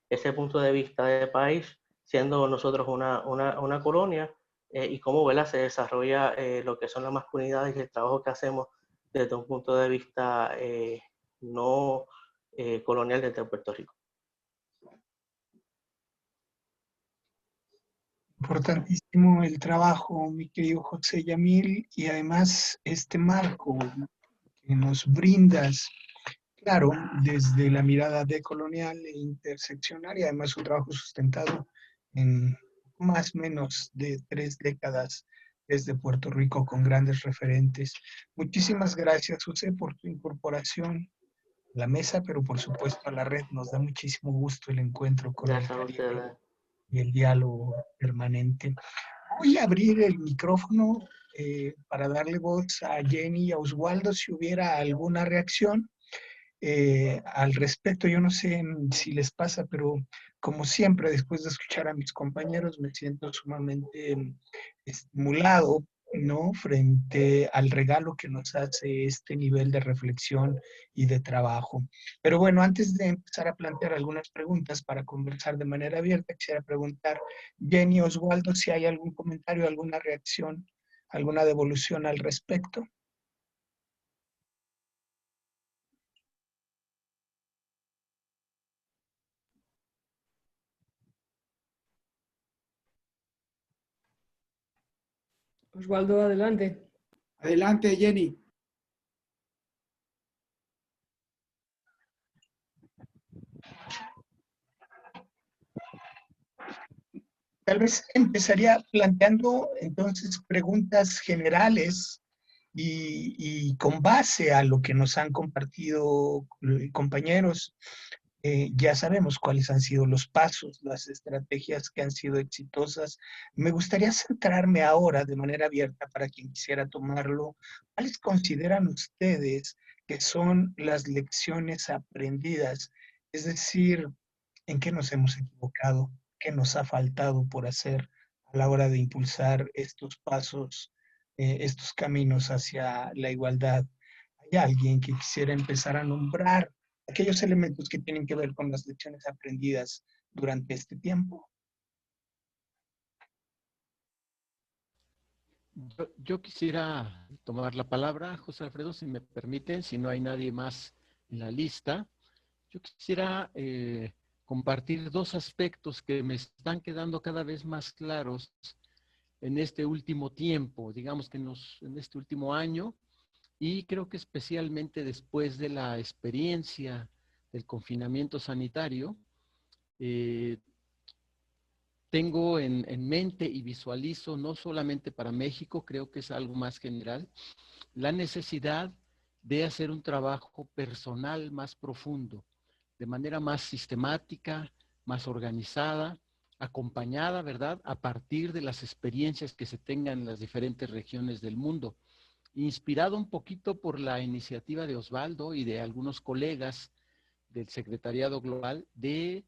ese punto de vista de país, siendo nosotros una colonia, y cómo, ¿verdad?, se desarrolla lo que son las masculinidades y el trabajo que hacemos desde un punto de vista no colonial desde Puerto Rico. Importantísimo el trabajo, mi querido José Yamil, y además este marco que nos brindas. Claro, desde la mirada decolonial e interseccional y además un trabajo sustentado en más o menos de 3 décadas desde Puerto Rico con grandes referentes. Muchísimas gracias, José, por tu incorporación a la mesa, pero por supuesto a la red. Nos da muchísimo gusto el encuentro con el Gracias a Caribe ustedes. y el diálogo permanente. Voy a abrir el micrófono para darle voz a Jenny y a Oswaldo si hubiera alguna reacción al respecto. Yo no sé si les pasa, pero como siempre, después de escuchar a mis compañeros, me siento sumamente estimulado, ¿no? Frente al regalo que nos hace este nivel de reflexión y de trabajo. Pero bueno, antes de empezar a plantear algunas preguntas para conversar de manera abierta, quisiera preguntar, Jenny, Oswaldo, si hay algún comentario, alguna reacción, alguna devolución al respecto. Oswaldo, adelante. Adelante, Jenny. Tal vez empezaría planteando entonces preguntas generales y con base a lo que nos han compartido compañeros, ya sabemos cuáles han sido los pasos, las estrategias que han sido exitosas. Me gustaría centrarme ahora de manera abierta para quien quisiera tomarlo. ¿Cuáles consideran ustedes que son las lecciones aprendidas? Es decir, ¿en qué nos hemos equivocado? ¿Qué nos ha faltado por hacer a la hora de impulsar estos pasos, estos caminos hacia la igualdad? ¿Hay alguien que quisiera empezar a nombrar aquellos elementos que tienen que ver con las lecciones aprendidas durante este tiempo? Yo quisiera tomar la palabra, José Alfredo, si me permiten, si no hay nadie más en la lista. Yo quisiera compartir dos aspectos que me están quedando cada vez más claros en este último tiempo, digamos que en este último año, y creo que especialmente después de la experiencia del confinamiento sanitario, eh, tengo en mente y visualizo, no solamente para México, creo que es algo más general, la necesidad de hacer un trabajo personal más profundo, de manera más sistemática, más organizada, acompañada, ¿verdad?, a partir de las experiencias que se tengan en las diferentes regiones del mundo. Inspirado un poquito por la iniciativa de Osvaldo y de algunos colegas del Secretariado Global de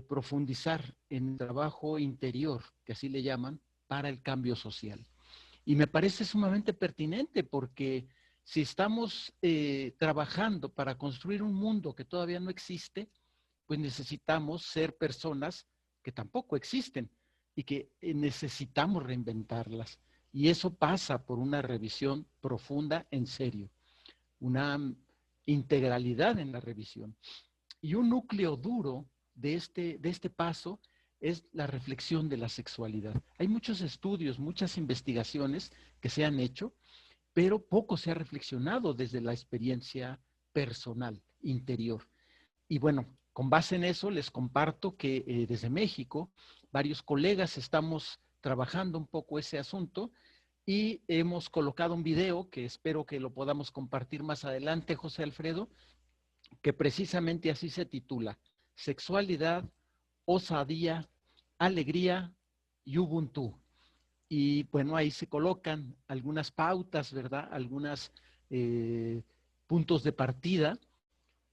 profundizar en el trabajo interior, que así le llaman, para el cambio social. Y me parece sumamente pertinente porque si estamos trabajando para construir un mundo que todavía no existe, pues necesitamos ser personas que tampoco existen y que necesitamos reinventarlas. Y eso pasa por una revisión profunda, en serio, una integralidad en la revisión. Y un núcleo duro de este paso es la reflexión de la sexualidad. Hay muchos estudios, muchas investigaciones que se han hecho, pero poco se ha reflexionado desde la experiencia personal, interior. Y bueno, con base en eso les comparto que desde México varios colegas estamos trabajando un poco ese asunto y hemos colocado un video que espero que lo podamos compartir más adelante, José Alfredo, que precisamente así se titula: Sexualidad, Osadía, Alegría y Ubuntu. Y bueno, ahí se colocan algunas pautas, ¿verdad? Algunos puntos de partida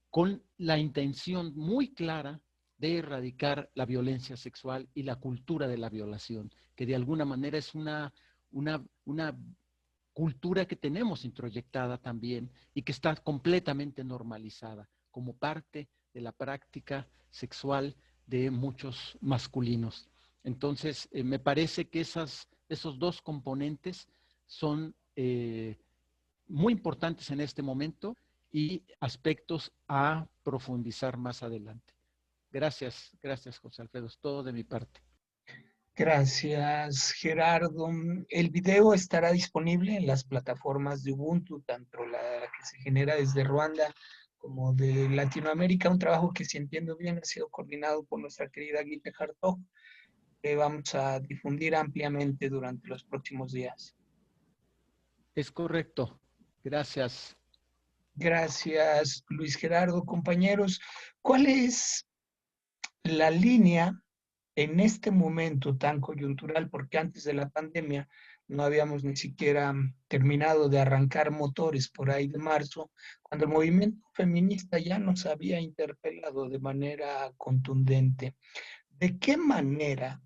con la intención muy clara de erradicar la violencia sexual y la cultura de la violación, que de alguna manera es una cultura que tenemos introyectada también y que está completamente normalizada como parte de la práctica sexual de muchos masculinos. Entonces, me parece que esos dos componentes son muy importantes en este momento y aspectos a profundizar más adelante. Gracias, José Alfredo. Es todo de mi parte. Gracias, Gerardo. El video estará disponible en las plataformas de Ubuntu, tanto la que se genera desde Ruanda como de Latinoamérica, un trabajo que, si entiendo bien, ha sido coordinado por nuestra querida Guita Hartog, que vamos a difundir ampliamente durante los próximos días. Es correcto. Gracias. Gracias, Luis Gerardo. Compañeros, ¿cuál es la línea en este momento tan coyuntural? Porque antes de la pandemia no habíamos ni siquiera terminado de arrancar motores por ahí de marzo, cuando el movimiento feminista ya nos había interpelado de manera contundente. ¿De qué manera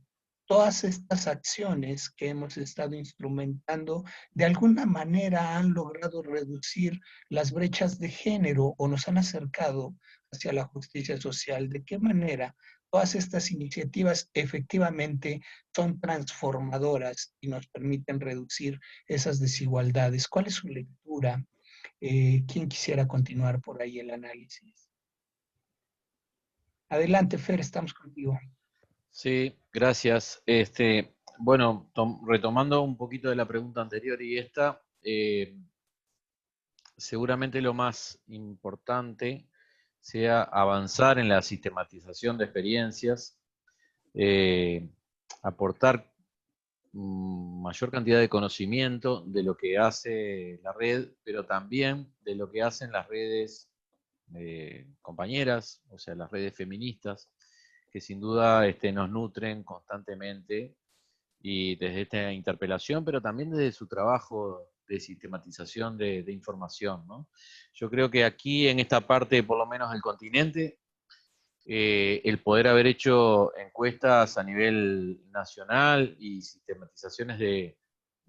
todas estas acciones que hemos estado instrumentando de alguna manera han logrado reducir las brechas de género o nos han acercado hacia la justicia social? ¿De qué manera todas estas iniciativas efectivamente son transformadoras y nos permiten reducir esas desigualdades? ¿Cuál es su lectura? ¿Quién quisiera continuar por ahí el análisis? Adelante, Fer, estamos contigo. Sí, gracias. Bueno, retomando un poquito de la pregunta anterior y esta, seguramente lo más importante sea avanzar en la sistematización de experiencias, aportar mayor cantidad de conocimiento de lo que hace la red, pero también de lo que hacen las redes compañeras, o sea, las redes feministas, que sin duda nos nutren constantemente y desde esta interpelación, pero también desde su trabajo de sistematización de información, ¿no? Yo creo que aquí, en esta parte, por lo menos del continente, el poder haber hecho encuestas a nivel nacional y sistematizaciones de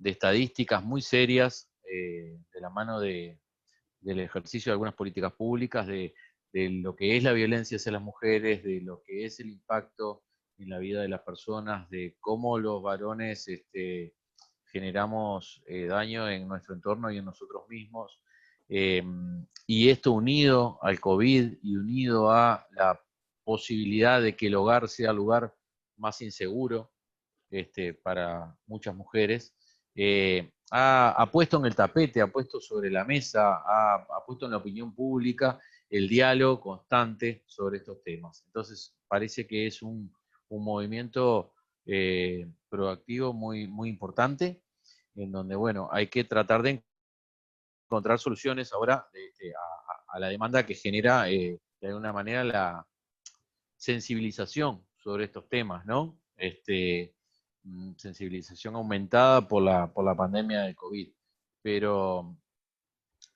estadísticas muy serias, de la mano del ejercicio de algunas políticas públicas, de lo que es la violencia hacia las mujeres, de lo que es el impacto en la vida de las personas, de cómo los varones generamos daño en nuestro entorno y en nosotros mismos. Y esto unido al COVID y unido a la posibilidad de que el hogar sea el lugar más inseguro para muchas mujeres, ha puesto en el tapete, ha puesto sobre la mesa, ha puesto en la opinión pública el diálogo constante sobre estos temas. Entonces, parece que es un movimiento proactivo muy, muy importante, en donde, bueno, hay que tratar de encontrar soluciones ahora a la demanda que genera, de alguna manera, la sensibilización sobre estos temas, ¿no? Sensibilización aumentada por la pandemia del COVID. Pero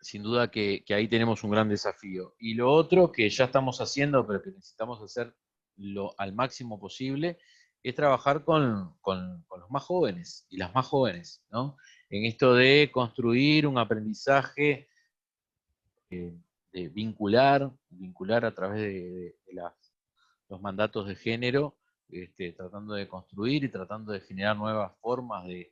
sin duda que ahí tenemos un gran desafío. Y lo otro que ya estamos haciendo, pero que necesitamos hacerlo al máximo posible, es trabajar con los más jóvenes y las más jóvenes, ¿no? En esto de construir un aprendizaje, de vincular a través de los mandatos de género, tratando de construir y tratando de generar nuevas formas de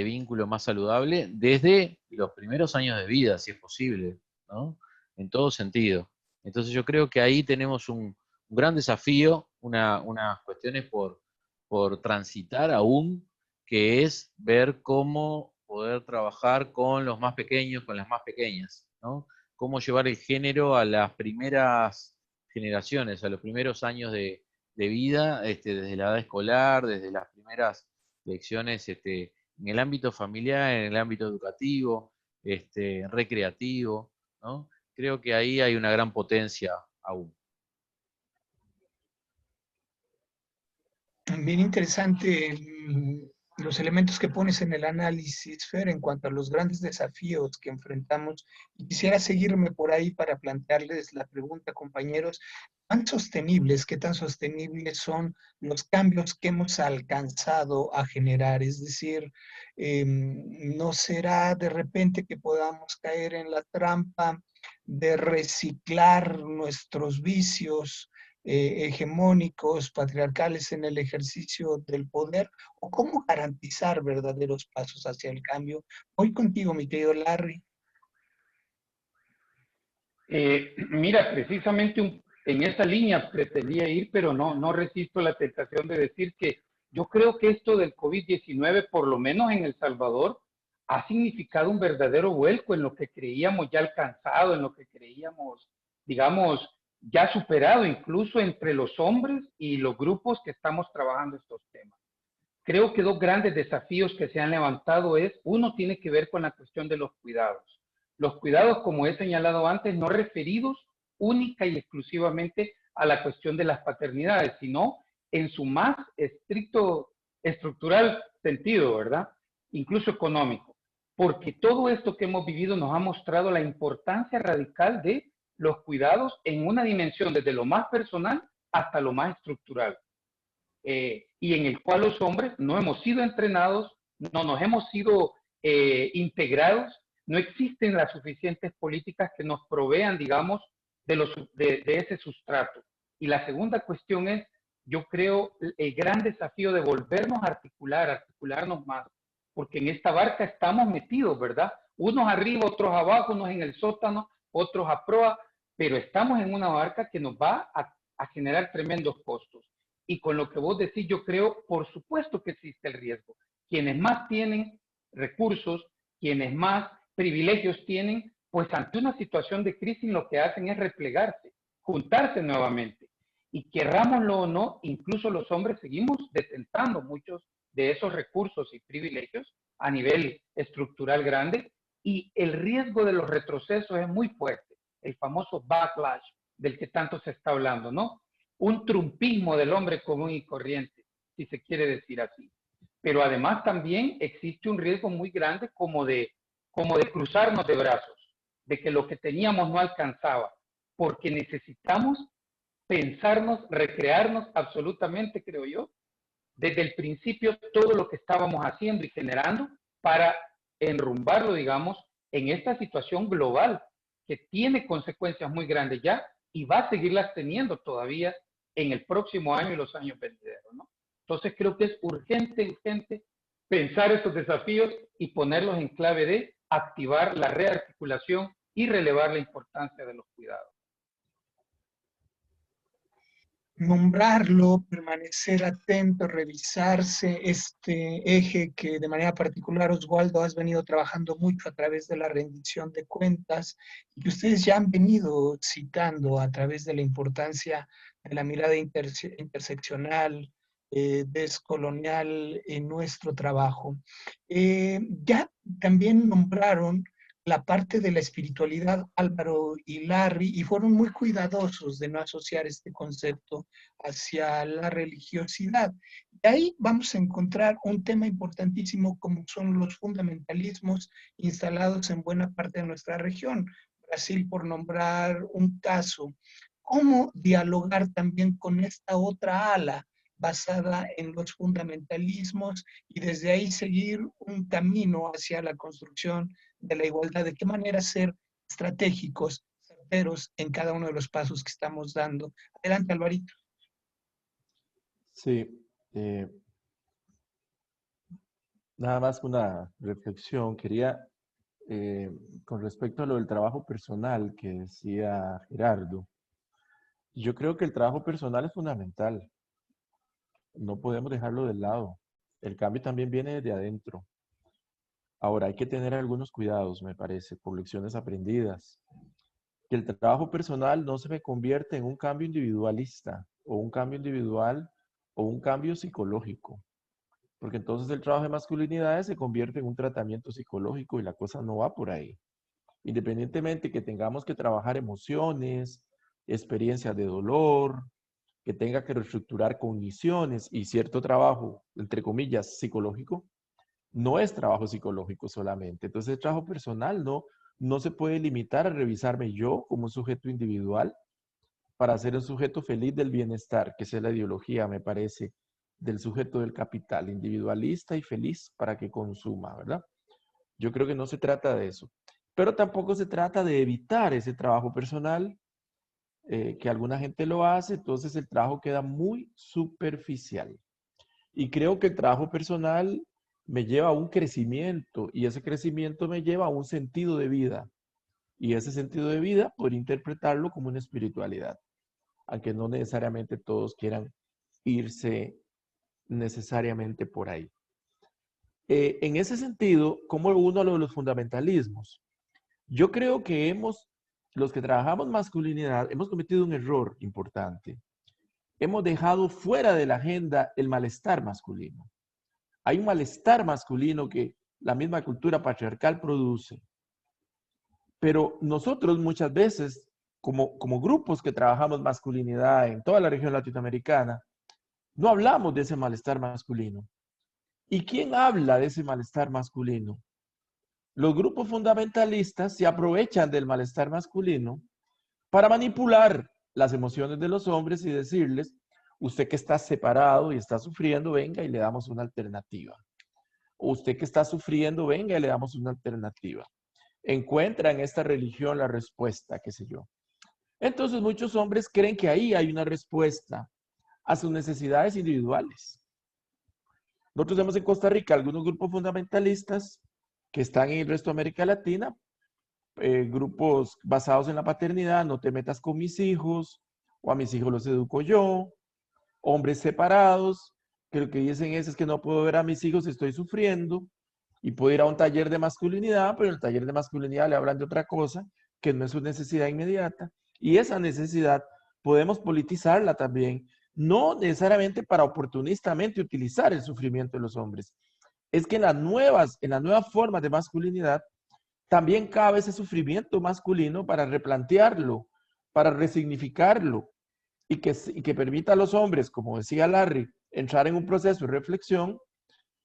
vínculo más saludable desde los primeros años de vida, si es posible, ¿no? En todo sentido. Entonces yo creo que ahí tenemos un gran desafío, unas cuestiones por transitar aún, que es ver cómo poder trabajar con los más pequeños, con las más pequeñas, ¿no? Cómo llevar el género a las primeras generaciones, a los primeros años de vida, desde la edad escolar, desde las primeras lecciones, en el ámbito familiar, en el ámbito educativo, recreativo, ¿no? Creo que ahí hay una gran potencia aún. Bien interesante los elementos que pones en el análisis, Fer, en cuanto a los grandes desafíos que enfrentamos. Y quisiera seguirme por ahí para plantearles la pregunta, compañeros, qué tan sostenibles son los cambios que hemos alcanzado a generar? Es decir, ¿no será de repente que podamos caer en la trampa de reciclar nuestros vicios hegemónicos, patriarcales en el ejercicio del poder? ¿O cómo garantizar verdaderos pasos hacia el cambio? Voy contigo, mi querido Larry. Mira, precisamente en esa línea pretendía ir, pero no resisto la tentación de decir que yo creo que esto del COVID-19, por lo menos en El Salvador, ha significado un verdadero vuelco en lo que creíamos ya alcanzado, en lo que creíamos, digamos, ya superado incluso entre los hombres y los grupos que estamos trabajando estos temas. Creo que dos grandes desafíos que se han levantado es, uno tiene que ver con la cuestión de los cuidados. Los cuidados, como he señalado antes, no referidos única y exclusivamente a la cuestión de las paternidades, sino en su más estricto, estructural sentido, ¿verdad? Incluso económico. Porque todo esto que hemos vivido nos ha mostrado la importancia radical de los cuidados en una dimensión desde lo más personal hasta lo más estructural. Y en el cual los hombres no hemos sido entrenados, no nos hemos sido integrados, no existen las suficientes políticas que nos provean, digamos, de ese sustrato. Y la segunda cuestión es, yo creo, el gran desafío de volvernos a articularnos más, porque en esta barca estamos metidos, ¿verdad? Unos arriba, otros abajo, unos en el sótano, otros a proa, pero estamos en una barca que nos va a generar tremendos costos. Y con lo que vos decís, yo creo, por supuesto que existe el riesgo. Quienes más tienen recursos, quienes más privilegios tienen, pues ante una situación de crisis lo que hacen es replegarse, juntarse nuevamente. Y querrámoslo o no, incluso los hombres seguimos detentando muchos de esos recursos y privilegios a nivel estructural grande, y el riesgo de los retrocesos es muy fuerte, el famoso backlash del que tanto se está hablando, ¿no? Un trumpismo del hombre común y corriente, si se quiere decir así. Pero además también existe un riesgo muy grande como de cruzarnos de brazos, de que lo que teníamos no alcanzaba, porque necesitamos pensarnos, recrearnos absolutamente, creo yo, desde el principio todo lo que estábamos haciendo y generando para enrumbarlo, digamos, en esta situación global que tiene consecuencias muy grandes ya y va a seguirlas teniendo todavía en el próximo año y los años venideros, ¿no? Entonces creo que es urgente pensar estos desafíos y ponerlos en clave de activar la rearticulación y relevar la importancia de los cuidados. Nombrarlo, permanecer atento, revisarse este eje que de manera particular, Oswaldo, has venido trabajando mucho a través de la rendición de cuentas y que ustedes ya han venido citando a través de la importancia de la mirada interseccional, descolonial en nuestro trabajo. Ya también nombraron la parte de la espiritualidad, Álvaro y Larry, y fueron muy cuidadosos de no asociar este concepto hacia la religiosidad. Y ahí vamos a encontrar un tema importantísimo como son los fundamentalismos instalados en buena parte de nuestra región. Brasil, por nombrar un caso. ¿Cómo dialogar también con esta otra ala basada en los fundamentalismos y desde ahí seguir un camino hacia la construcción de la igualdad? ¿De qué manera ser estratégicos, certeros en cada uno de los pasos que estamos dando? Adelante, Alvarito. Sí, nada más una reflexión. Quería, con respecto a lo del trabajo personal que decía Gerardo, yo creo que el trabajo personal es fundamental. No podemos dejarlo de lado. El cambio también viene desde adentro. Ahora, hay que tener algunos cuidados, me parece, por lecciones aprendidas. Que el trabajo personal no se me convierte en un cambio individualista, o un cambio individual, o un cambio psicológico. Porque entonces el trabajo de masculinidades se convierte en un tratamiento psicológico y la cosa no va por ahí. Independientemente que tengamos que trabajar emociones, experiencias de dolor, que tenga que reestructurar cogniciones y cierto trabajo, entre comillas, psicológico, no es trabajo psicológico solamente. Entonces el trabajo personal no se puede limitar a revisarme yo como un sujeto individual para ser un sujeto feliz del bienestar, que esa es la ideología, me parece, del sujeto del capital, individualista y feliz para que consuma, ¿verdad? Yo creo que no se trata de eso. Pero tampoco se trata de evitar ese trabajo personal, que alguna gente lo hace, entonces el trabajo queda muy superficial. Y creo que el trabajo personal me lleva a un crecimiento y ese crecimiento me lleva a un sentido de vida. Y ese sentido de vida puedo interpretarlo como una espiritualidad, aunque no necesariamente todos quieran irse necesariamente por ahí. En ese sentido, ¿cómo uno lo de los fundamentalismos? Yo creo que los que trabajamos masculinidad, hemos cometido un error importante. Hemos dejado fuera de la agenda el malestar masculino. Hay un malestar masculino que la misma cultura patriarcal produce. Pero nosotros muchas veces, como grupos que trabajamos masculinidad en toda la región latinoamericana, no hablamos de ese malestar masculino. ¿Y quién habla de ese malestar masculino? Los grupos fundamentalistas se aprovechan del malestar masculino para manipular las emociones de los hombres y decirles, usted que está separado y está sufriendo, venga y le damos una alternativa. O usted que está sufriendo, venga y le damos una alternativa. Encuentra en esta religión la respuesta, qué sé yo. Entonces muchos hombres creen que ahí hay una respuesta a sus necesidades individuales. Nosotros vemos en Costa Rica algunos grupos fundamentalistas que están en el resto de América Latina, grupos basados en la paternidad, no te metas con mis hijos, o a mis hijos los educo yo, hombres separados, que lo que dicen es que no puedo ver a mis hijos, estoy sufriendo, y puedo ir a un taller de masculinidad, pero en el taller de masculinidad le hablan de otra cosa, que no es su necesidad inmediata, y esa necesidad podemos politizarla también, no necesariamente para oportunistamente utilizar el sufrimiento de los hombres. Es que en las nuevas formas de masculinidad también cabe ese sufrimiento masculino para replantearlo, para resignificarlo y que permita a los hombres, como decía Larry, entrar en un proceso de reflexión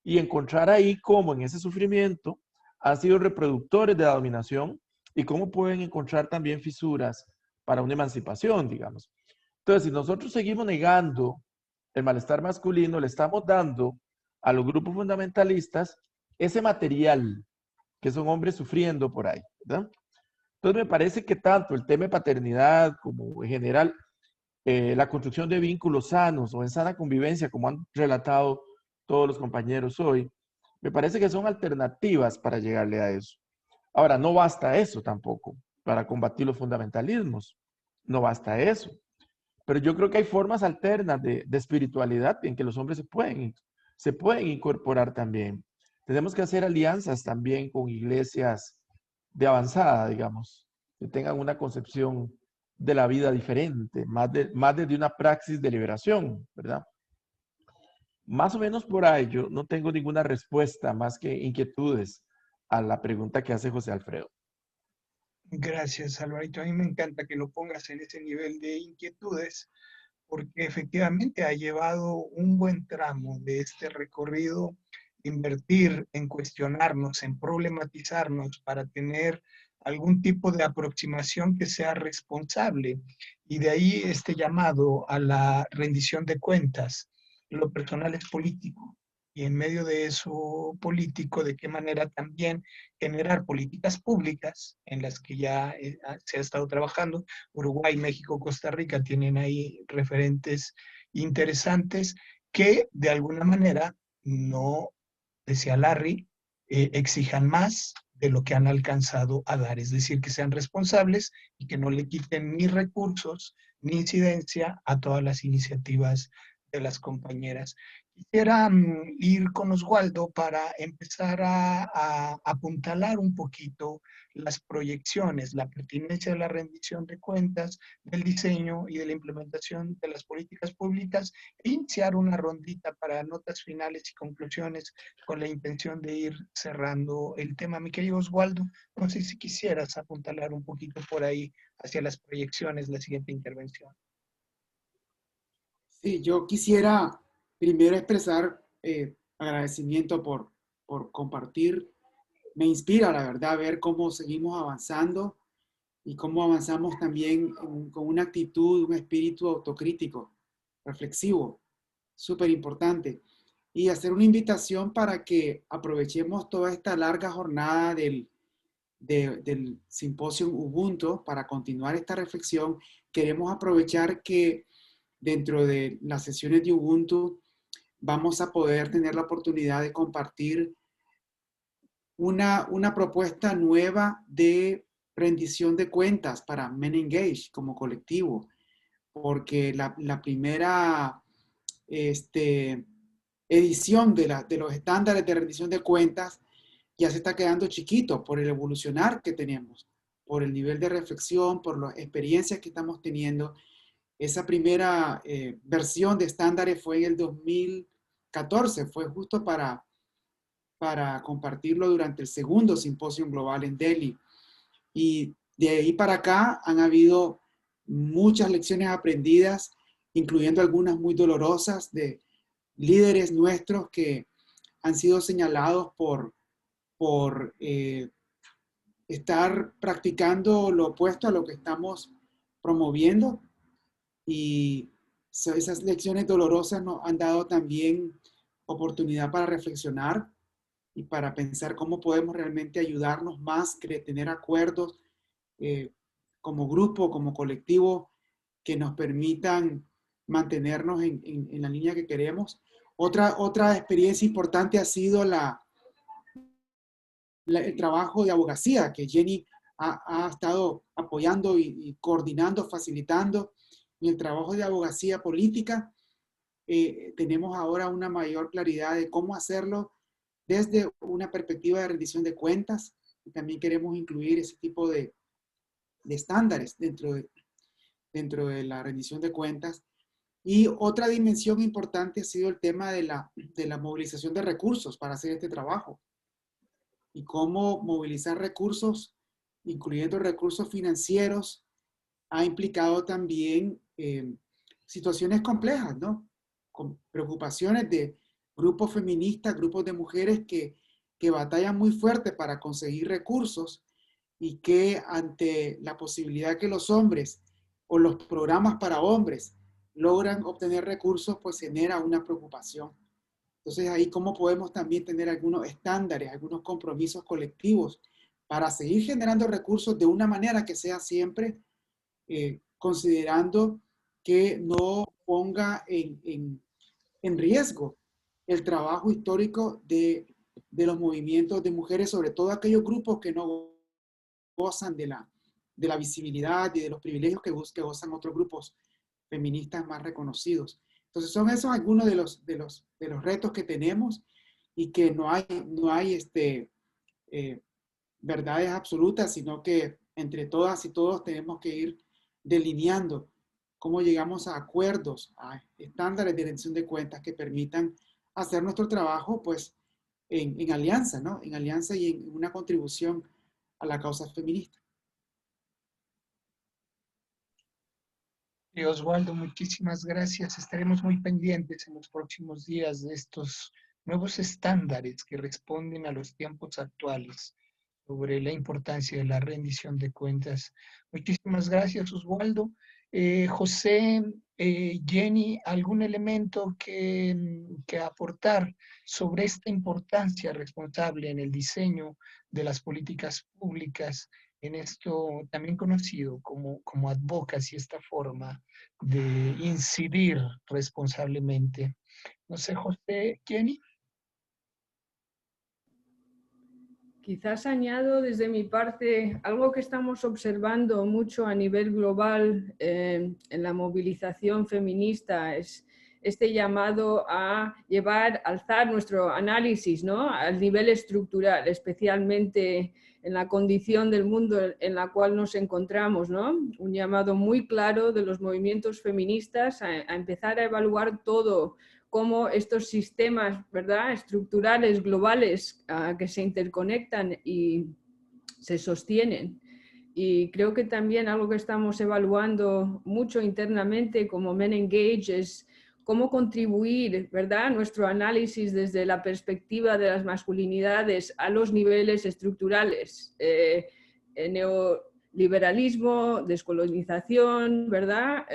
y encontrar ahí cómo en ese sufrimiento han sido reproductores de la dominación y cómo pueden encontrar también fisuras para una emancipación, digamos. Entonces, si nosotros seguimos negando el malestar masculino, le estamos dando a los grupos fundamentalistas ese material que son hombres sufriendo por ahí, ¿verdad? Entonces me parece que tanto el tema de paternidad como en general la construcción de vínculos sanos o en sana convivencia, como han relatado todos los compañeros hoy, me parece que son alternativas para llegarle a eso. Ahora, no basta eso tampoco para combatir los fundamentalismos, no basta eso. Pero yo creo que hay formas alternas de espiritualidad en que los hombres se pueden incorporar también. Tenemos que hacer alianzas también con iglesias de avanzada, digamos, que tengan una concepción de la vida diferente, más desde una praxis de liberación, ¿verdad? Más o menos por ahí, yo no tengo ninguna respuesta más que inquietudes a la pregunta que hace José Alfredo. Gracias, Alvarito. A mí me encanta que lo pongas en ese nivel de inquietudes, porque efectivamente ha llevado un buen tramo de este recorrido, invertir en cuestionarnos, en problematizarnos para tener algún tipo de aproximación que sea responsable. Y de ahí este llamado a la rendición de cuentas. Lo personal es político. Y en medio de eso político, de qué manera también generar políticas públicas en las que ya se ha estado trabajando. Uruguay, México, Costa Rica tienen ahí referentes interesantes que de alguna manera no, decía Larry, exijan más de lo que han alcanzado a dar, es decir, que sean responsables y que no le quiten ni recursos ni incidencia a todas las iniciativas de las compañeras. Quisiera ir con Oswaldo para empezar a apuntalar un poquito las proyecciones, la pertinencia de la rendición de cuentas, del diseño y de la implementación de las políticas públicas e iniciar una rondita para notas finales y conclusiones con la intención de ir cerrando el tema. Mi querido Oswaldo, no sé si quisieras apuntalar un poquito por ahí hacia las proyecciones, la siguiente intervención. Sí, yo quisiera primero expresar agradecimiento por compartir. Me inspira, la verdad, ver cómo seguimos avanzando y cómo avanzamos también con una actitud, un espíritu autocrítico, reflexivo, súper importante. Y hacer una invitación para que aprovechemos toda esta larga jornada del simposio Ubuntu para continuar esta reflexión. Queremos aprovechar que dentro de las sesiones de Ubuntu vamos a poder tener la oportunidad de compartir una propuesta nueva de rendición de cuentas para Men Engage como colectivo, porque la primera edición de los estándares de rendición de cuentas ya se está quedando chiquito por el evolucionar que tenemos, por el nivel de reflexión, por las experiencias que estamos teniendo. Esa primera versión de estándares fue en el 2014, fue justo para compartirlo durante el segundo simposio global en Delhi. Y de ahí para acá han habido muchas lecciones aprendidas, incluyendo algunas muy dolorosas de líderes nuestros que han sido señalados por estar practicando lo opuesto a lo que estamos promoviendo. Y esas lecciones dolorosas nos han dado también oportunidad para reflexionar y para pensar cómo podemos realmente ayudarnos más, tener acuerdos como grupo, como colectivo, que nos permitan mantenernos en la línea que queremos. Otra experiencia importante ha sido el trabajo de abogacía que Jenny ha estado apoyando y coordinando, facilitando. En el trabajo de abogacía política tenemos ahora una mayor claridad de cómo hacerlo desde una perspectiva de rendición de cuentas. Y también queremos incluir ese tipo de estándares dentro de la rendición de cuentas. Y otra dimensión importante ha sido el tema de la movilización de recursos para hacer este trabajo. Y cómo movilizar recursos, incluyendo recursos financieros, ha implicado también situaciones complejas, ¿no? Con preocupaciones de grupos feministas, grupos de mujeres que batallan muy fuerte para conseguir recursos y que ante la posibilidad que los hombres o los programas para hombres logran obtener recursos, pues genera una preocupación. Entonces ahí cómo podemos también tener algunos estándares, algunos compromisos colectivos para seguir generando recursos de una manera que sea siempre considerando que no ponga en riesgo el trabajo histórico de los movimientos de mujeres, sobre todo aquellos grupos que no gozan de la visibilidad y de los privilegios que gozan otros grupos feministas más reconocidos. Entonces son esos algunos de los retos que tenemos y que no hay verdades absolutas, sino que entre todas y todos tenemos que ir delineando cómo llegamos a acuerdos, a estándares de rendición de cuentas que permitan hacer nuestro trabajo pues en alianza, ¿no? En alianza y en una contribución a la causa feminista. Oswaldo, muchísimas gracias. Estaremos muy pendientes en los próximos días de estos nuevos estándares que responden a los tiempos actuales sobre la importancia de la rendición de cuentas. Muchísimas gracias, Oswaldo. José, Jenny, ¿algún elemento que aportar sobre esta importancia responsable en el diseño de las políticas públicas, en esto también conocido como advocacy, esta forma de incidir responsablemente? No sé, José, Jenny. Quizás añado desde mi parte algo que estamos observando mucho a nivel global en la movilización feminista, es este llamado a alzar nuestro análisis, ¿no?, al nivel estructural, especialmente en la condición del mundo en la cual nos encontramos, ¿no? Un llamado muy claro de los movimientos feministas a empezar a evaluar todo, cómo estos sistemas, ¿verdad?, estructurales, globales, que se interconectan y se sostienen. Y creo que también algo que estamos evaluando mucho internamente como Men Engage es cómo contribuir, ¿verdad?, nuestro análisis desde la perspectiva de las masculinidades a los niveles estructurales. Neoliberalismo, descolonización, ¿verdad?,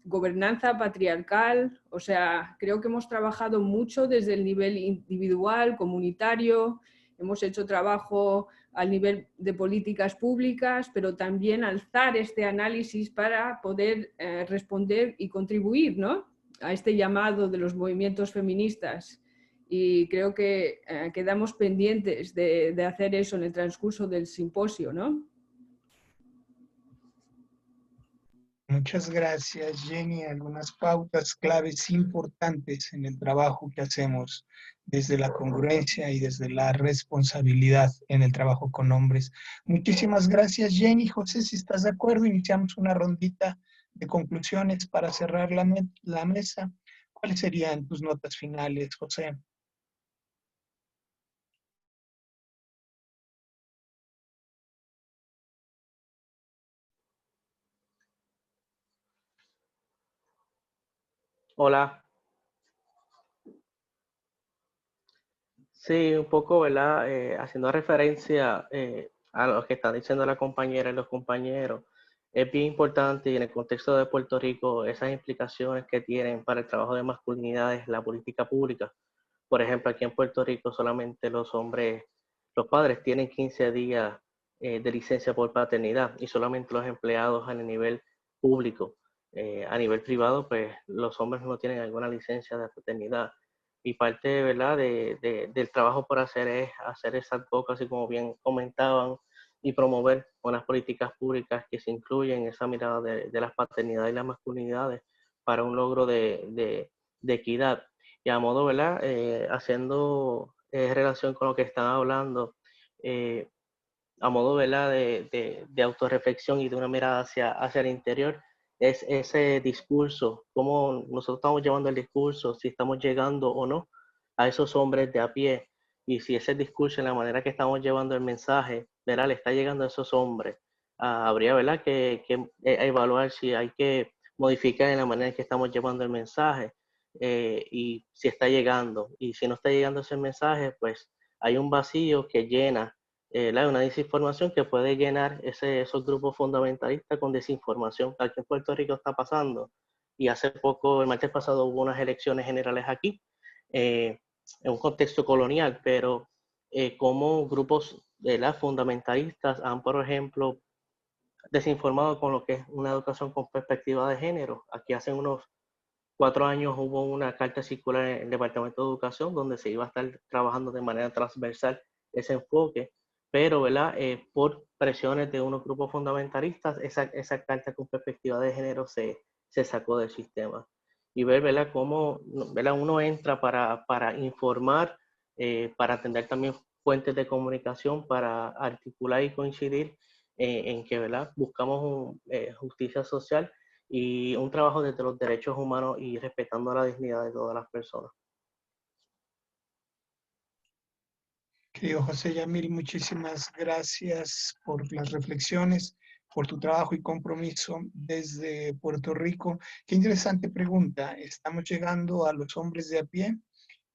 gobernanza patriarcal. O sea, creo que hemos trabajado mucho desde el nivel individual, comunitario, hemos hecho trabajo al nivel de políticas públicas, pero también alzar este análisis para poder responder y contribuir, ¿no?, a este llamado de los movimientos feministas. Y creo que quedamos pendientes de hacer eso en el transcurso del simposio, ¿no? Muchas gracias, Jenny. Algunas pautas claves importantes en el trabajo que hacemos desde la congruencia y desde la responsabilidad en el trabajo con hombres. Muchísimas gracias, Jenny. José, si estás de acuerdo, iniciamos una rondita de conclusiones para cerrar la mesa. ¿Cuáles serían tus notas finales, José? Hola. Sí, un poco, ¿verdad? Haciendo referencia a lo que están diciendo la compañera y los compañeros, es bien importante y en el contexto de Puerto Rico esas implicaciones que tienen para el trabajo de masculinidades, la política pública. Por ejemplo, aquí en Puerto Rico solamente los hombres, los padres tienen 15 días de licencia por paternidad y solamente los empleados a nivel público. A nivel privado, pues los hombres no tienen alguna licencia de paternidad. Y parte, ¿verdad?, del trabajo por hacer es hacer esa advocacy, como bien comentaban, y promover unas políticas públicas que se incluyen en esa mirada de las paternidades y las masculinidades para un logro de equidad. Y a modo, ¿verdad?, haciendo relación con lo que están hablando, a modo, ¿verdad?, de autorreflexión y de una mirada hacia el interior, es ese discurso, cómo nosotros estamos llevando el discurso, si estamos llegando o no a esos hombres de a pie, y si ese discurso, en la manera que estamos llevando el mensaje, ¿verdad?, le está llegando a esos hombres. Habría, ¿verdad?, que evaluar si hay que modificar en la manera en que estamos llevando el mensaje, y si está llegando. Y si no está llegando ese mensaje, pues hay un vacío que llena una desinformación que puede llenar esos grupos fundamentalistas con desinformación. Aquí en Puerto Rico está pasando, y hace poco, el martes pasado, hubo unas elecciones generales aquí, en un contexto colonial, pero como grupos fundamentalistas han, por ejemplo, desinformado con lo que es una educación con perspectiva de género. Aquí hace unos 4 años hubo una carta circular en el Departamento de Educación donde se iba a estar trabajando de manera transversal ese enfoque, pero, ¿verdad?, por presiones de unos grupos fundamentalistas, esa carta con perspectiva de género se sacó del sistema. Y ver, ¿verdad?, cómo, ¿verdad?, uno entra para informar, para atender también fuentes de comunicación, para articular y coincidir en que, ¿verdad?, buscamos justicia social y un trabajo desde los derechos humanos y respetando la dignidad de todas las personas. Querido José Yamil, muchísimas gracias por las reflexiones, por tu trabajo y compromiso desde Puerto Rico. Qué interesante pregunta. ¿Estamos llegando a los hombres de a pie?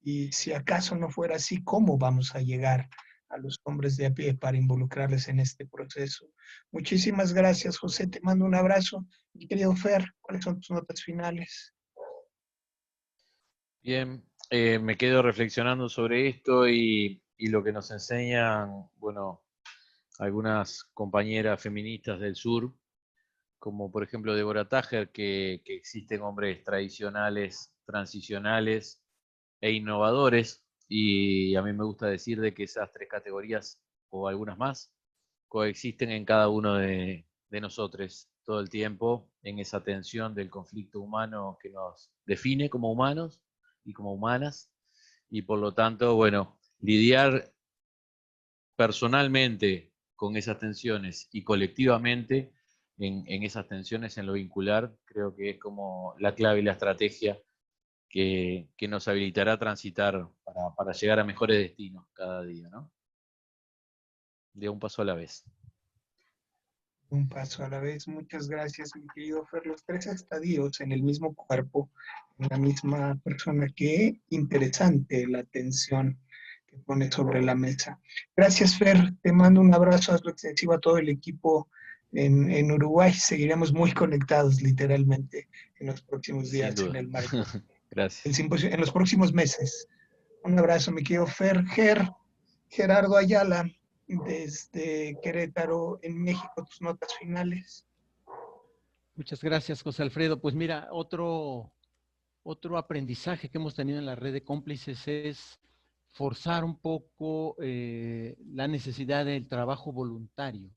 Y si acaso no fuera así, ¿cómo vamos a llegar a los hombres de a pie para involucrarles en este proceso? Muchísimas gracias, José. Te mando un abrazo. Mi querido Fer, ¿cuáles son tus notas finales? Bien, me quedo reflexionando sobre esto y lo que nos enseñan, bueno, algunas compañeras feministas del sur, como por ejemplo Deborah Tajer, que existen hombres tradicionales, transicionales e innovadores, y a mí me gusta decir de que esas 3 categorías, o algunas más, coexisten en cada uno de nosotros todo el tiempo, en esa tensión del conflicto humano que nos define como humanos y como humanas, y por lo tanto, bueno, lidiar personalmente con esas tensiones y colectivamente en esas tensiones, en lo vincular, creo que es como la clave y la estrategia que nos habilitará a transitar para llegar a mejores destinos cada día, ¿no? De un paso a la vez. Un paso a la vez. Muchas gracias, mi querido Fer. Los 3 estadios en el mismo cuerpo, en la misma persona. Qué interesante la atención que pone sobre la mesa. Gracias, Fer. Te mando un abrazo, hazlo extensivo a todo el equipo en Uruguay. Seguiremos muy conectados, literalmente, en los próximos Sin días, en duda. el marco Gracias. del simposio, en los próximos meses. Un abrazo, mi querido Fer. Gerardo Ayala, desde Querétaro, en México, tus notas finales. Muchas gracias, José Alfredo. Pues mira, otro aprendizaje que hemos tenido en la red de cómplices es forzar un poco la necesidad del trabajo voluntario.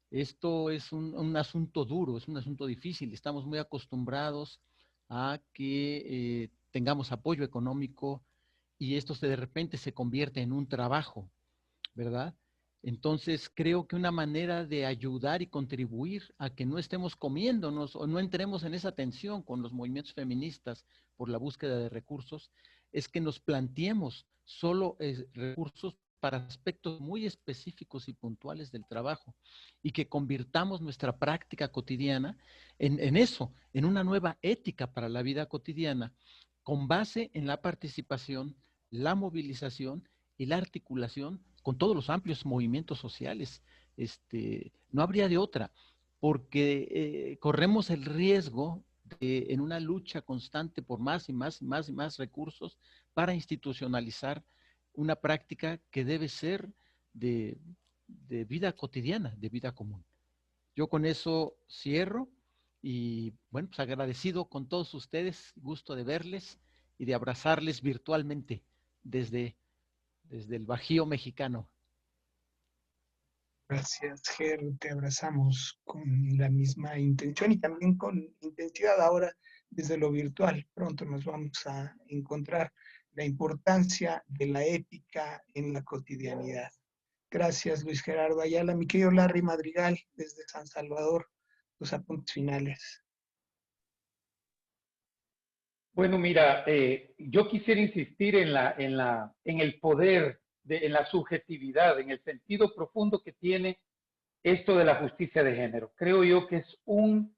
Esto es un asunto duro, es un asunto difícil. Estamos muy acostumbrados a que tengamos apoyo económico y esto de repente se convierte en un trabajo, ¿verdad? Entonces creo que una manera de ayudar y contribuir a que no estemos comiéndonos o no entremos en esa tensión con los movimientos feministas por la búsqueda de recursos es que nos planteemos solo recursos para aspectos muy específicos y puntuales del trabajo y que convirtamos nuestra práctica cotidiana en eso, en una nueva ética para la vida cotidiana con base en la participación, la movilización y la articulación con todos los amplios movimientos sociales. No habría de otra, porque corremos el riesgo de, en una lucha constante por más y más y más y más recursos para institucionalizar una práctica que debe ser de vida cotidiana, de vida común. Yo con eso cierro y bueno, pues agradecido con todos ustedes, gusto de verles y de abrazarles virtualmente desde el Bajío mexicano. Gracias, Ger, te abrazamos con la misma intención y también con intensidad ahora desde lo virtual. Pronto nos vamos a encontrar la importancia de la ética en la cotidianidad. Gracias, Luis Gerardo Ayala. Mi querido Larry Madrigal, desde San Salvador, tus apuntes finales. Bueno, mira, yo quisiera insistir en el poder, en la subjetividad, en el sentido profundo que tiene esto de la justicia de género. Creo yo que es un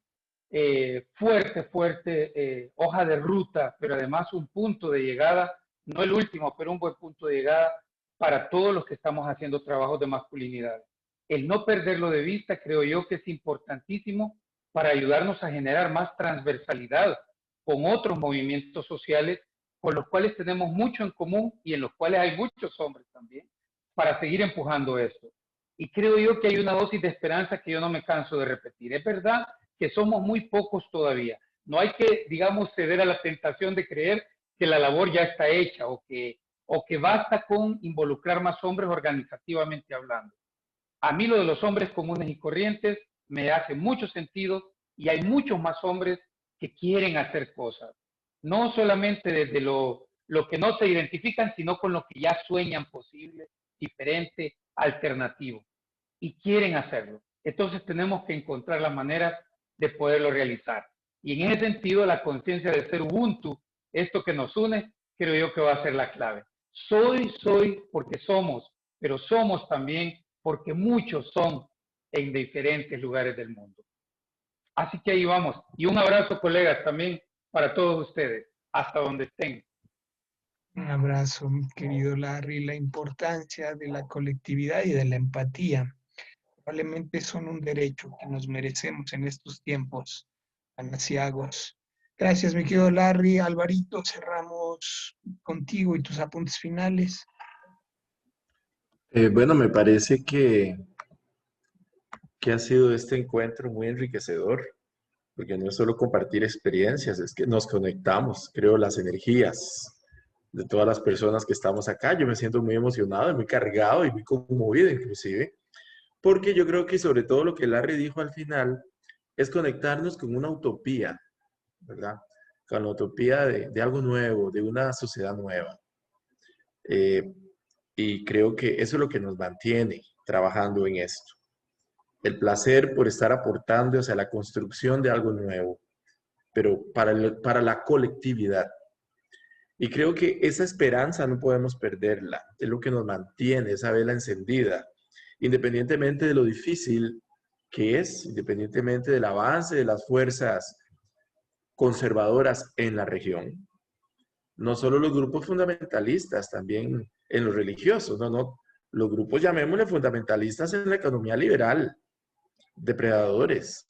fuerte hoja de ruta, pero además un punto de llegada, no el último, pero un buen punto de llegada para todos los que estamos haciendo trabajos de masculinidad. El no perderlo de vista creo yo que es importantísimo para ayudarnos a generar más transversalidad con otros movimientos sociales con los cuales tenemos mucho en común y en los cuales hay muchos hombres también, para seguir empujando esto. Y creo yo que hay una dosis de esperanza que yo no me canso de repetir. Es verdad que somos muy pocos todavía. No hay que, digamos, ceder a la tentación de creer que la labor ya está hecha o que basta con involucrar más hombres organizativamente hablando. A mí lo de los hombres comunes y corrientes me hace mucho sentido y hay muchos más hombres que quieren hacer cosas. No solamente desde lo que no se identifican, sino con lo que ya sueñan posible, diferente, alternativo. Y quieren hacerlo. Entonces tenemos que encontrar las maneras de poderlo realizar. Y en ese sentido, la conciencia de ser Ubuntu, esto que nos une, creo yo que va a ser la clave. Soy porque somos, pero somos también porque muchos son en diferentes lugares del mundo. Así que ahí vamos. Y un abrazo, colegas, también para todos ustedes, hasta donde estén. Un abrazo, mi querido Larry. La importancia de la colectividad y de la empatía probablemente son un derecho que nos merecemos en estos tiempos tan aciagos. Gracias, mi querido Larry. Alvarito, cerramos contigo y tus apuntes finales. Bueno, me parece que ha sido este encuentro muy enriquecedor, porque no es solo compartir experiencias, es que nos conectamos, creo, las energías de todas las personas que estamos acá. Yo me siento muy emocionado, muy cargado y muy conmovido inclusive, porque yo creo que sobre todo lo que Larry dijo al final es conectarnos con una utopía, ¿verdad? Con la utopía de algo nuevo, de una sociedad nueva. Y creo que eso es lo que nos mantiene trabajando en esto. El placer por estar aportando hacia la construcción de algo nuevo, pero para la colectividad. Y creo que esa esperanza no podemos perderla, es lo que nos mantiene, esa vela encendida, independientemente de lo difícil que es, independientemente del avance de las fuerzas conservadoras en la región. No solo los grupos fundamentalistas, también en los religiosos, no, los grupos, llamémosle fundamentalistas en la economía liberal, depredadores,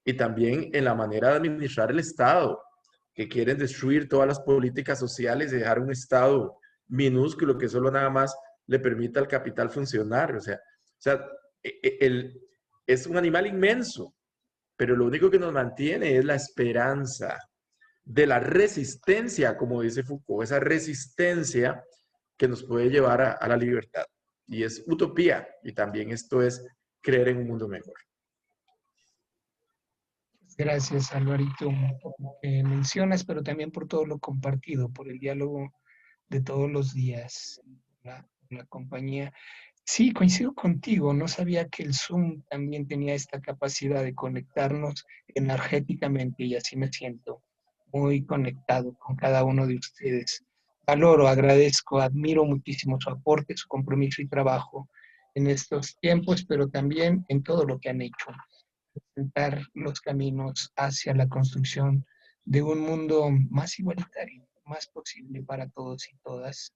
y también en la manera de administrar el Estado, que quieren destruir todas las políticas sociales y dejar un Estado minúsculo que solo nada más le permita al capital funcionar. O sea es un animal inmenso, pero lo único que nos mantiene es la esperanza de la resistencia, como dice Foucault, esa resistencia que nos puede llevar a la libertad. Y es utopía, y también esto es creer en un mundo mejor. Gracias, Alvarito, por lo que mencionas, pero también por todo lo compartido, por el diálogo de todos los días, la compañía. Sí, coincido contigo, no sabía que el Zoom también tenía esta capacidad de conectarnos energéticamente y así me siento muy conectado con cada uno de ustedes. Valoro, agradezco, admiro muchísimo su aporte, su compromiso y trabajo en estos tiempos, pero también en todo lo que han hecho, presentar los caminos hacia la construcción de un mundo más igualitario, más posible para todos y todas.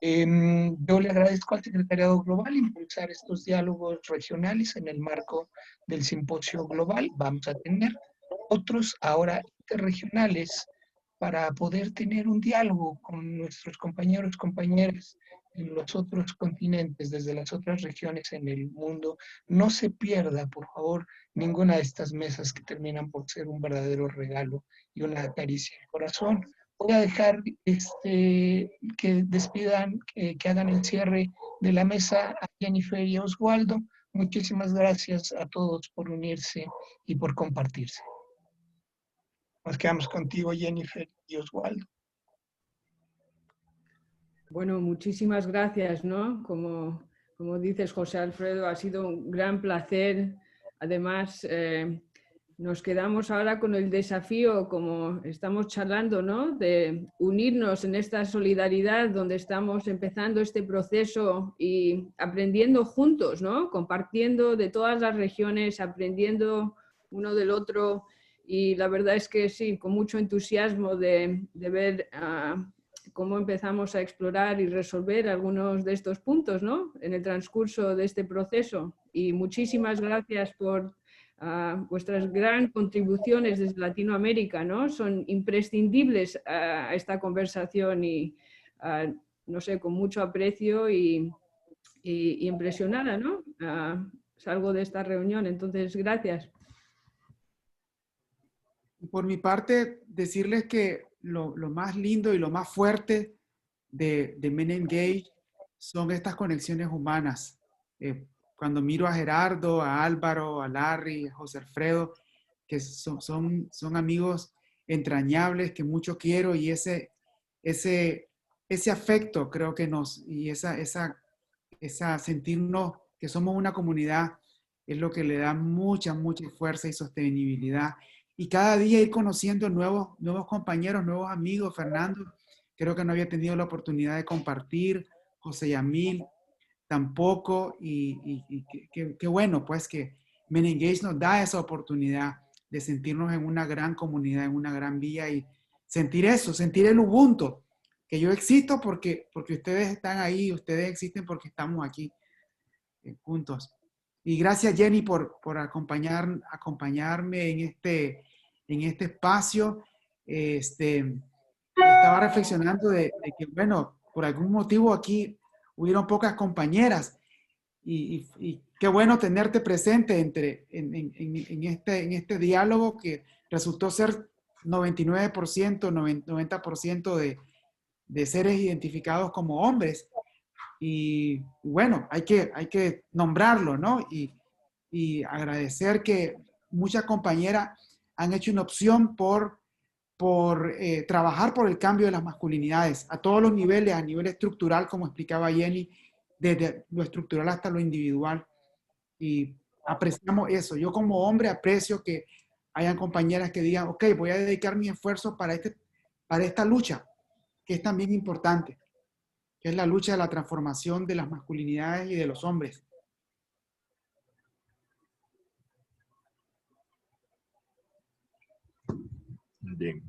Yo le agradezco al Secretariado Global impulsar estos diálogos regionales en el marco del simposio global. Vamos a tener otros ahora interregionales para poder tener un diálogo con nuestros compañeros, compañeras en los otros continentes, desde las otras regiones en el mundo. No se pierda, por favor, ninguna de estas mesas que terminan por ser un verdadero regalo y una caricia al corazón. Voy a dejar que despidan, que hagan el cierre de la mesa a Jennifer y Oswaldo. Muchísimas gracias a todos por unirse y por compartirse. Nos quedamos contigo, Jennifer y Oswaldo. Bueno, muchísimas gracias, ¿no? Como dices, José Alfredo, ha sido un gran placer. Además, nos quedamos ahora con el desafío, como estamos charlando, ¿no? De unirnos en esta solidaridad donde estamos empezando este proceso y aprendiendo juntos, ¿no? Compartiendo de todas las regiones, aprendiendo uno del otro. Y la verdad es que sí, con mucho entusiasmo de ver cómo empezamos a explorar y resolver algunos de estos puntos, ¿no? En el transcurso de este proceso. Y muchísimas gracias por vuestras gran contribuciones desde Latinoamérica, ¿no? Son imprescindibles a esta conversación y, no sé, con mucho aprecio y impresionada, ¿no? Salgo de esta reunión, entonces, gracias. Por mi parte, decirles que lo más lindo y lo más fuerte de Men Engage son estas conexiones humanas. Cuando miro a Gerardo, a Álvaro, a Larry, a José Alfredo, que son amigos entrañables, que mucho quiero, y ese afecto creo que y esa sentirnos que somos una comunidad es lo que le da mucha fuerza y sostenibilidad. Y cada día ir conociendo nuevos compañeros, nuevos amigos. Fernando, creo que no había tenido la oportunidad de compartir. José Yamil, tampoco. Y qué bueno, pues, que Men Engage nos da esa oportunidad de sentirnos en una gran comunidad, en una gran villa y sentir eso, sentir el Ubuntu, que yo existo porque ustedes están ahí, ustedes existen porque estamos aquí juntos. Y gracias, Jenny, por acompañarme en este espacio. Estaba reflexionando de que, bueno, por algún motivo aquí hubieron pocas compañeras y qué bueno tenerte presente en este diálogo que resultó ser 99%, 90% de seres identificados como hombres. Y bueno, hay que nombrarlo, ¿no? Y agradecer que muchas compañeras han hecho una opción por trabajar por el cambio de las masculinidades a todos los niveles, a nivel estructural, como explicaba Jenny, desde lo estructural hasta lo individual. Y apreciamos eso. Yo como hombre aprecio que hayan compañeras que digan, ok, voy a dedicar mi esfuerzo para esta lucha, que es también importante, que es la lucha de la transformación de las masculinidades y de los hombres. Bien.